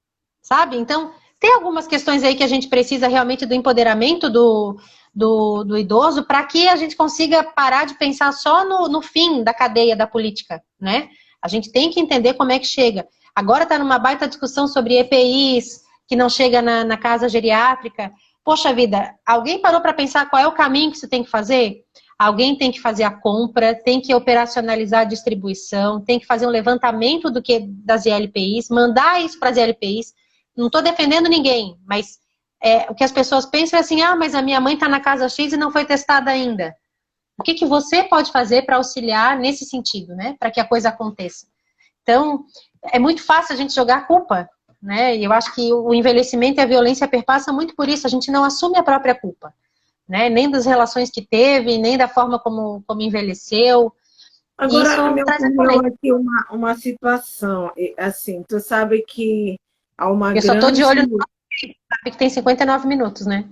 Speaker 2: Sabe? Então, tem algumas questões aí que a gente precisa realmente do empoderamento do idoso para que a gente consiga parar de pensar só no fim da cadeia da política, né? A gente tem que entender como é que chega. Agora está numa baita discussão sobre EPIs, que não chega na casa geriátrica. Poxa vida, alguém parou para pensar qual é o caminho que você tem que fazer? Alguém tem que fazer a compra, tem que operacionalizar a distribuição, tem que fazer um levantamento das ILPIs, mandar isso para as ILPIs. Não estou defendendo ninguém, mas o que as pessoas pensam é assim, mas a minha mãe está na casa X e não foi testada ainda. O que você pode fazer para auxiliar nesse sentido, né? Para que a coisa aconteça? Então, é muito fácil a gente jogar a culpa, né? E eu acho que o envelhecimento e a violência perpassam muito por isso. A gente não assume a própria culpa, né? Nem das relações que teve, nem da forma como envelheceu.
Speaker 1: Agora,
Speaker 2: isso
Speaker 1: me
Speaker 2: traz
Speaker 1: ocorreu aqui uma situação, assim, tu sabe que há uma
Speaker 2: Eu só estou de olho
Speaker 1: grande...
Speaker 2: no sabe que tem 59 minutos, né?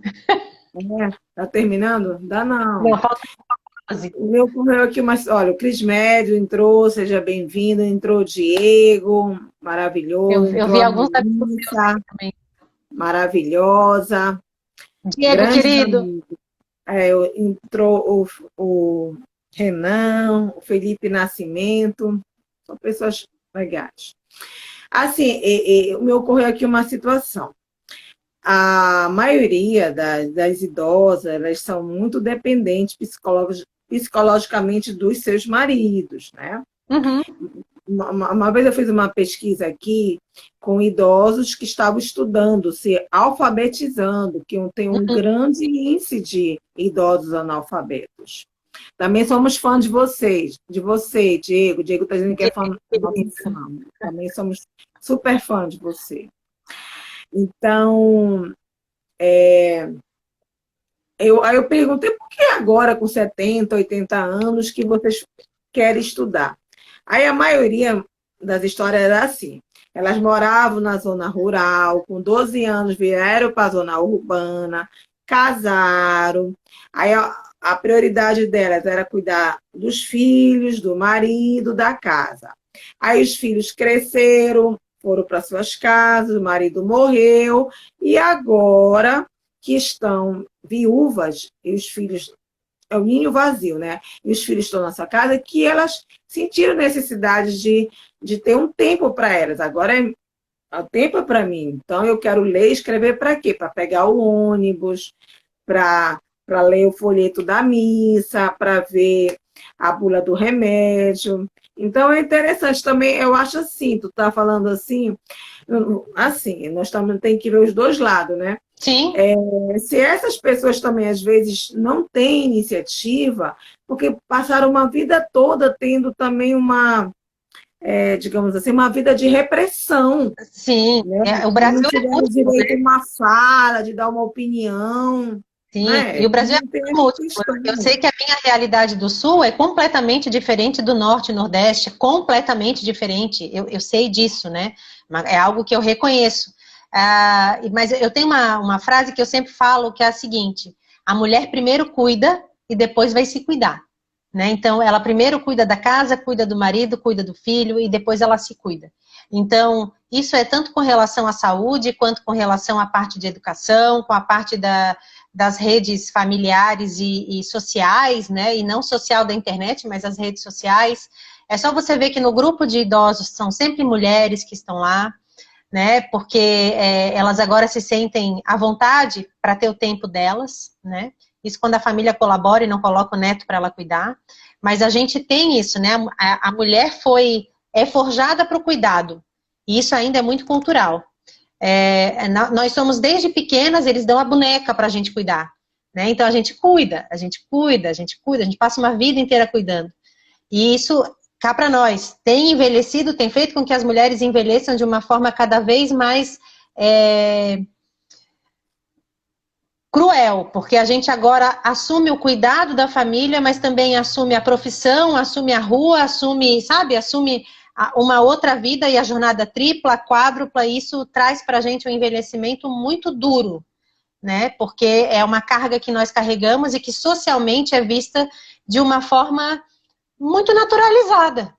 Speaker 1: Tá terminando? Dá não.
Speaker 2: Não, falta 12.
Speaker 1: Me ocorreu aqui olha, o Cris Médio entrou, seja bem-vindo, entrou o Diego, maravilhoso,
Speaker 2: Eu
Speaker 1: entrou
Speaker 2: vi
Speaker 1: a
Speaker 2: alguns amigos
Speaker 1: Melissa,
Speaker 2: também.
Speaker 1: maravilhosa.
Speaker 2: Diego,
Speaker 1: Grande
Speaker 2: querido.
Speaker 1: amigo. Entrou o Renan, o Felipe Nascimento, são pessoas legais. Assim, me ocorreu aqui uma situação. A maioria das idosas, elas são muito dependentes psicologicamente dos seus maridos, né?
Speaker 2: Uhum.
Speaker 1: Uma vez eu fiz uma pesquisa aqui com idosos que estavam estudando, se alfabetizando, que tem um grande índice de idosos analfabetos. Também somos fãs de vocês, de você, Diego. Diego está dizendo que é fã fã. Também somos super fãs de você. Então, eu perguntei por que agora, com 70, 80 anos, que vocês querem estudar. Aí a maioria das histórias era assim. Elas moravam na zona rural, com 12 anos vieram para a zona urbana, casaram. Aí a prioridade delas era cuidar dos filhos, do marido, da casa. Aí os filhos cresceram, foram para suas casas, o marido morreu, e agora que estão viúvas, e os filhos, é o ninho vazio, né? E os filhos estão na sua casa, que elas sentiram necessidade de ter um tempo para elas. Agora o tempo é para mim. Então eu quero ler e escrever para quê? Para pegar o ônibus, para ler o folheto da missa, para ver a bula do remédio. Então é interessante também, eu acho assim, tu tá falando assim, nós também tem que ver os dois lados, né?
Speaker 2: Sim.
Speaker 1: Se essas pessoas também, às vezes, não têm iniciativa, porque passaram uma vida toda tendo também digamos assim, uma vida de repressão.
Speaker 2: Sim,
Speaker 1: Né?
Speaker 2: o Brasil
Speaker 1: Não
Speaker 2: é
Speaker 1: tiveram
Speaker 2: múltiplo,
Speaker 1: direito a
Speaker 2: né?
Speaker 1: uma fala, de dar uma opinião.
Speaker 2: Sim,
Speaker 1: Né?
Speaker 2: e o Brasil é
Speaker 1: Não tem
Speaker 2: muito
Speaker 1: essa
Speaker 2: múltiplo. Eu
Speaker 1: questão.
Speaker 2: sei que a minha realidade do Sul é completamente diferente do Norte e Nordeste, completamente diferente. Eu sei disso, né? É algo que eu reconheço. Mas eu tenho uma frase que eu sempre falo, que é a seguinte: a mulher primeiro cuida e depois vai se cuidar. Né? Então, ela primeiro cuida da casa, cuida do marido, cuida do filho e depois ela se cuida. Então, isso é tanto com relação à saúde, quanto com relação à parte de educação, com a parte das redes familiares e sociais, né? E não social da internet, mas as redes sociais. É só você ver que no grupo de idosos são sempre mulheres que estão lá, né? Porque elas agora se sentem à vontade para ter o tempo delas, né? Isso quando a família colabora e não coloca o neto para ela cuidar. Mas a gente tem isso, né? A mulher é forjada para o cuidado. E isso ainda é muito cultural. Nós somos desde pequenas, eles dão a boneca para a gente cuidar. Né? Então a gente cuida, a gente cuida, a gente cuida, a gente passa uma vida inteira cuidando. E isso, cá para nós, tem envelhecido, tem feito com que as mulheres envelheçam de uma forma cada vez mais cruel, porque a gente agora assume o cuidado da família, mas também assume a profissão, assume a rua, assume, sabe, assume uma outra vida e a jornada tripla, quádrupla, e isso traz para a gente um envelhecimento muito duro, né? Porque é uma carga que nós carregamos e que socialmente é vista de uma forma muito naturalizada.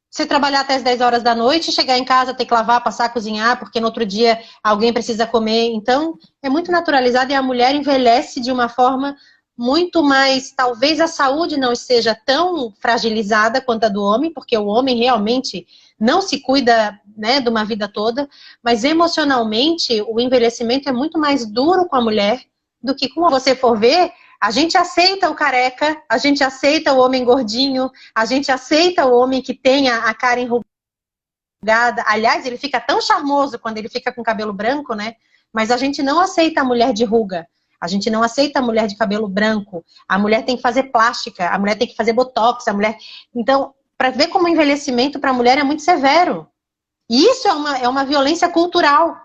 Speaker 2: Você trabalhar até as 10 horas da noite, chegar em casa, ter que lavar, passar, cozinhar, porque no outro dia alguém precisa comer. Então, é muito naturalizado e a mulher envelhece de uma forma muito mais... Talvez a saúde não esteja tão fragilizada quanto a do homem, porque o homem realmente não se cuida, né, de uma vida toda, mas emocionalmente o envelhecimento é muito mais duro com a mulher do que, como você for ver, a gente aceita o careca, a gente aceita o homem gordinho, a gente aceita o homem que tenha a cara enrugada. Aliás, ele fica tão charmoso quando ele fica com cabelo branco, né? Mas a gente não aceita a mulher de ruga. A gente não aceita a mulher de cabelo branco. A mulher tem que fazer plástica, a mulher tem que fazer botox, a mulher... Então, para ver como o envelhecimento para a mulher é muito severo. E isso é uma violência cultural,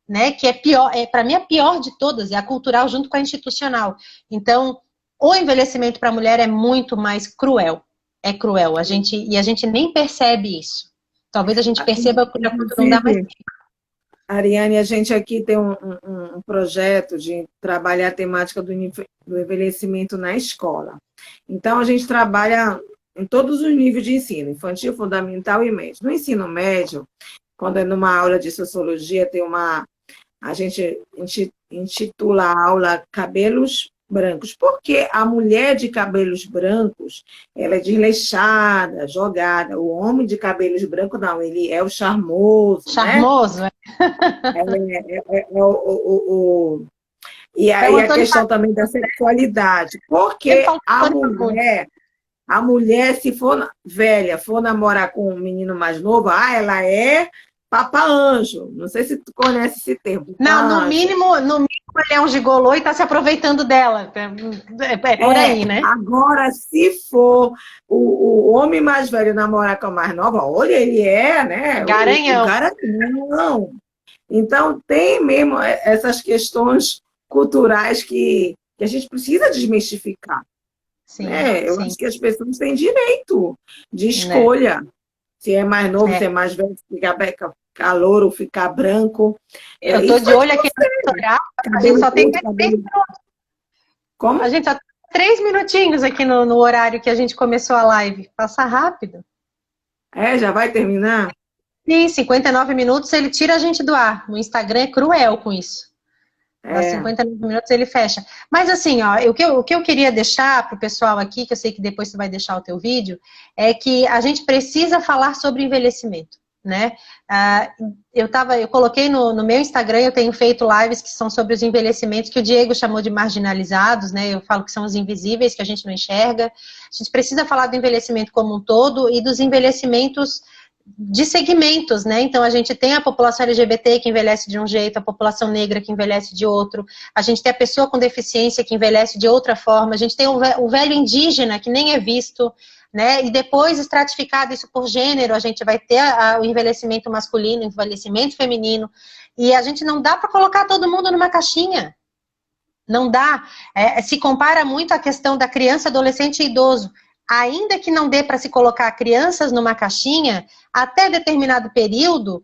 Speaker 2: né, que é pior, para mim a pior de todas, é a cultural junto com a institucional. Então, o envelhecimento para a mulher é muito mais cruel. É cruel, a gente nem percebe isso. Talvez a gente perceba quando não dá mais
Speaker 1: Inclusive,
Speaker 2: tempo.
Speaker 1: Ariane, a gente aqui tem um projeto de trabalhar a temática do envelhecimento na escola. Então, a gente trabalha em todos os níveis de ensino, infantil, fundamental e médio. No ensino médio, quando é numa aula de sociologia, a gente intitula a aula Cabelos Brancos, porque a mulher de cabelos brancos, ela é desleixada, jogada. O homem de cabelos brancos, não, ele é o charmoso, né?
Speaker 2: Charmoso,
Speaker 1: E
Speaker 2: é o
Speaker 1: aí a
Speaker 2: Antônio
Speaker 1: questão também da sexualidade,
Speaker 2: sempre
Speaker 1: porque
Speaker 2: fala Antônio Fagundes.
Speaker 1: a mulher, se for velha, for namorar com um menino mais novo, ela é papa-anjo. Não sei se tu conhece esse termo,
Speaker 2: Não,
Speaker 1: papa-anjo.
Speaker 2: no mínimo ele é um gigolô e está se aproveitando dela. É por aí, né?
Speaker 1: Agora, se for o homem mais velho namorar com a mais nova, olha, ele é, né? O
Speaker 2: Garanhão.
Speaker 1: garanhão. Então, tem mesmo essas questões culturais que a gente precisa desmistificar.
Speaker 2: Sim,
Speaker 1: Né? Eu
Speaker 2: sim.
Speaker 1: acho que as pessoas têm direito de
Speaker 2: Né?
Speaker 1: escolha. Se é mais novo, se é mais velho, se ficar calor ou ficar branco.
Speaker 2: Eu estou
Speaker 1: Isso
Speaker 2: de
Speaker 1: vai de
Speaker 2: olho aqui
Speaker 1: você.
Speaker 2: no horário, a gente
Speaker 1: Cabelo
Speaker 2: só tem
Speaker 1: curto,
Speaker 2: mais 3
Speaker 1: cabelo...
Speaker 2: minutos. A
Speaker 1: Como?
Speaker 2: gente só tem 3 minutinhos aqui no horário que a gente começou a live. Passa rápido.
Speaker 1: Já vai terminar?
Speaker 2: Sim, 59 minutos ele tira a gente do ar. O Instagram é cruel com isso. Dá
Speaker 1: É.
Speaker 2: 59 minutos ele fecha. Mas assim, ó, o que eu queria deixar para o pessoal aqui, que eu sei que depois você vai deixar o teu vídeo, é que a gente precisa falar sobre envelhecimento, né? Eu coloquei no meu Instagram, eu tenho feito lives que são sobre os envelhecimentos, que o Diego chamou de marginalizados, né? Eu falo que são os invisíveis, que a gente não enxerga. A gente precisa falar do envelhecimento como um todo e dos envelhecimentos de segmentos, né? Então a gente tem a população LGBT que envelhece de um jeito, a população negra que envelhece de outro, a gente tem a pessoa com deficiência que envelhece de outra forma, a gente tem o velho indígena que nem é visto, né? E depois, estratificado isso por gênero, a gente vai ter o envelhecimento masculino, o envelhecimento feminino, e a gente não dá para colocar todo mundo numa caixinha. Não dá. Se compara muito a questão da criança, adolescente e idoso. Ainda que não dê para se colocar crianças numa caixinha, até determinado período,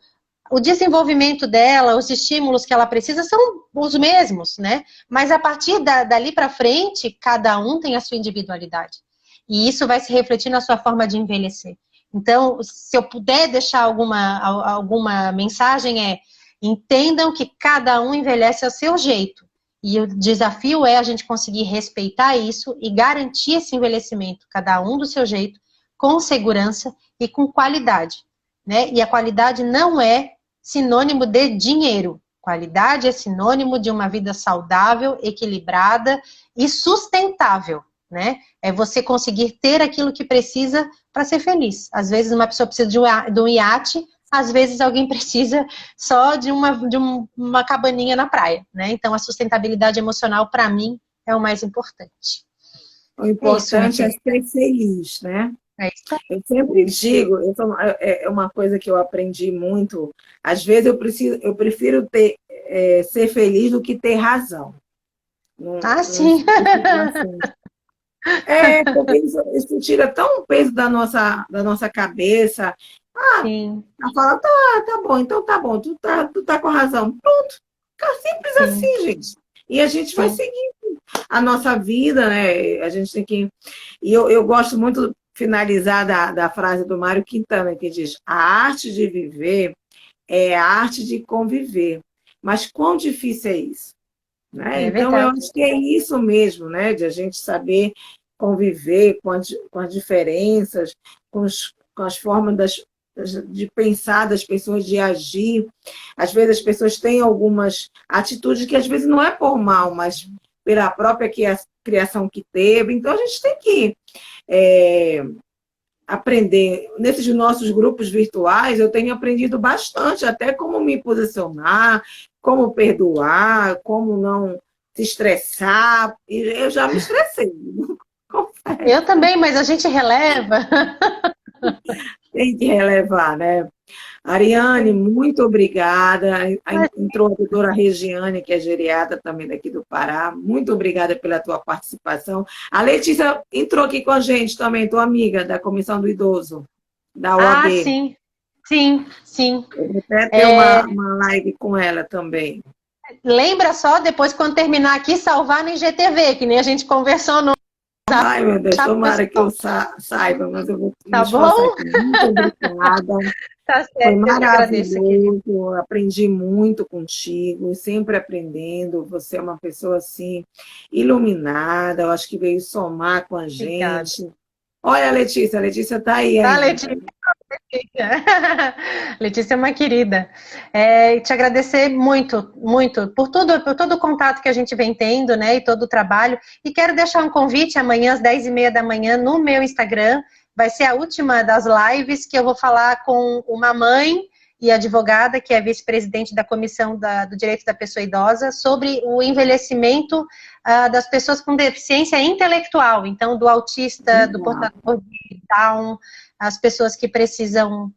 Speaker 2: o desenvolvimento dela, os estímulos que ela precisa são os mesmos, né? Mas a partir dali para frente, cada um tem a sua individualidade. E isso vai se refletir na sua forma de envelhecer. Então, se eu puder deixar alguma mensagem entendam que cada um envelhece ao seu jeito. E o desafio é a gente conseguir respeitar isso e garantir esse envelhecimento, cada um do seu jeito, com segurança e com qualidade, né? E a qualidade não é sinônimo de dinheiro. Qualidade é sinônimo de uma vida saudável, equilibrada e sustentável, né? É você conseguir ter aquilo que precisa para ser feliz. Às vezes uma pessoa precisa de um iate, às vezes alguém precisa só de uma cabaninha na praia, né? Então a sustentabilidade emocional, para mim, é o mais importante.
Speaker 1: O importante é ser feliz, né?
Speaker 2: É isso.
Speaker 1: Eu sempre digo, é uma coisa que eu aprendi muito. Às vezes eu prefiro ser feliz do que ter razão.
Speaker 2: Sim.
Speaker 1: Porque isso tira tão peso da nossa cabeça.
Speaker 2: Sim.
Speaker 1: Ela fala, tá bom, então tá bom, tu tá com razão. Pronto. Fica simples assim, gente. E a gente vai seguir a nossa vida, né? A gente tem que... E eu gosto muito de finalizar da frase do Mário Quintana, que diz: a arte de viver é a arte de conviver. Mas quão difícil é isso? Né? Então, eu acho que é isso mesmo, né? De a gente saber conviver com as diferenças, com as formas de pensar das pessoas, de agir. Às vezes as pessoas têm algumas atitudes que às vezes não é por mal, mas pela própria criação que teve. Então, a gente tem que aprender. Nesses nossos grupos virtuais, eu tenho aprendido bastante, até como me posicionar, como perdoar, como não se estressar. E eu já me estressei. Confesso.
Speaker 2: Eu também, mas a gente releva.
Speaker 1: Tem que relevar, né? Ariane, muito obrigada. Entrou a doutora Regiane, que é geriatra também daqui do Pará. Muito obrigada pela tua participação. A Letícia entrou aqui com a gente também, tua amiga da Comissão do Idoso, da OAB.
Speaker 2: Sim. Sim.
Speaker 1: Eu vou até ter uma live com ela também.
Speaker 2: Lembra só, depois, quando terminar aqui, salvar no IGTV, que nem a gente conversou no...
Speaker 1: Ai, meu Deus, tomara que eu saiba, mas eu vou
Speaker 2: Tá bom?
Speaker 1: aqui. Muito obrigada.
Speaker 2: Tá certo,
Speaker 1: Foi
Speaker 2: maravilhoso.
Speaker 1: Eu aprendi muito contigo, sempre aprendendo. Você é uma pessoa, assim, iluminada. Eu acho que veio somar com a gente. Obrigada. Olha a Letícia está aí ainda.
Speaker 2: Letícia. Letícia é uma querida. Te agradecer muito por todo o contato que a gente vem tendo, né, e todo o trabalho. E quero deixar um convite amanhã às 10h30 da manhã no meu Instagram. Vai ser a última das lives que eu vou falar com uma mãe e advogada, que é vice-presidente da Comissão do Direito da Pessoa Idosa, sobre o envelhecimento das pessoas com deficiência intelectual. Então, do autista, do portador de Down, as pessoas que precisam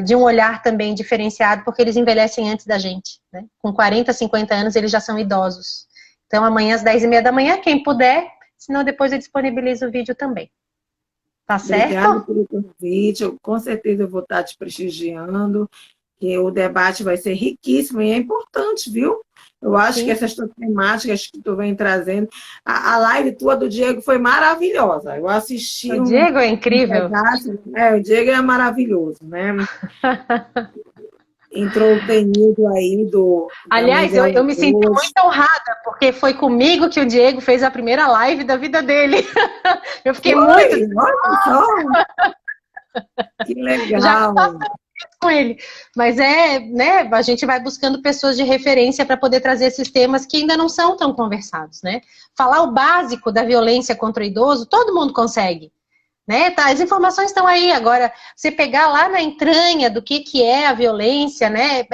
Speaker 2: de um olhar também diferenciado, porque eles envelhecem antes da gente, né? Com 40, 50 anos, eles já são idosos. Então, amanhã às 10h30 da manhã, quem puder, senão depois eu disponibilizo o vídeo também. Tá certo?
Speaker 1: Obrigada pelo convite. Com certeza eu vou estar te prestigiando, que o debate vai ser riquíssimo e é importante, viu? Eu acho que essas temáticas que tu vem trazendo... A live tua do Diego foi maravilhosa. Eu assisti...
Speaker 2: O Diego é incrível.
Speaker 1: O Diego é maravilhoso, né? Entrou o Tenildo aí do...
Speaker 2: Aliás, eu me senti muito honrada, porque foi comigo que o Diego fez a primeira live da vida dele. Eu fiquei muito...
Speaker 1: Olha só! Que legal!
Speaker 2: Já com ele. Mas né, a gente vai buscando pessoas de referência para poder trazer esses temas que ainda não são tão conversados, né? Falar o básico da violência contra o idoso, todo mundo consegue. Né? Tá, as informações estão aí. Agora, você pegar lá na entranha do que é a violência, né?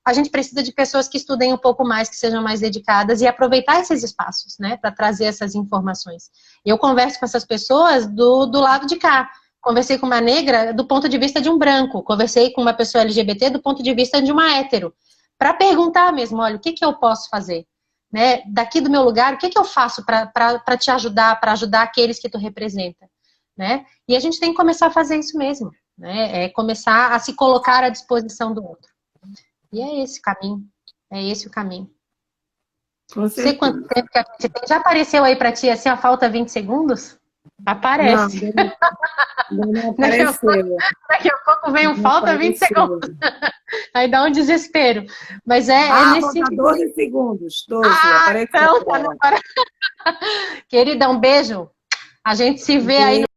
Speaker 2: A gente precisa de pessoas que estudem um pouco mais, que sejam mais dedicadas e aproveitar esses espaços, né? Para trazer essas informações. Eu converso com essas pessoas do lado de cá. Conversei com uma negra do ponto de vista de um branco. Conversei com uma pessoa LGBT do ponto de vista de uma hétero. Para perguntar mesmo, olha, o que eu posso fazer? Né? Daqui do meu lugar, o que eu faço para te ajudar, para ajudar aqueles que tu representa? Né? E a gente tem que começar a fazer isso mesmo. Né? É começar a se colocar à disposição do outro. E é esse o caminho. É esse o caminho. Não sei quanto tempo que a gente tem. Já apareceu aí para ti assim, a falta 20 segundos? Aparece.
Speaker 1: Não apareceu.
Speaker 2: Daqui a pouco vem um falta 20 segundos. Aí dá um desespero. Mas é nesse...
Speaker 1: 12 segundos. 12, apareceu.
Speaker 2: Então, tá. Querida, um beijo. A gente se vê aí no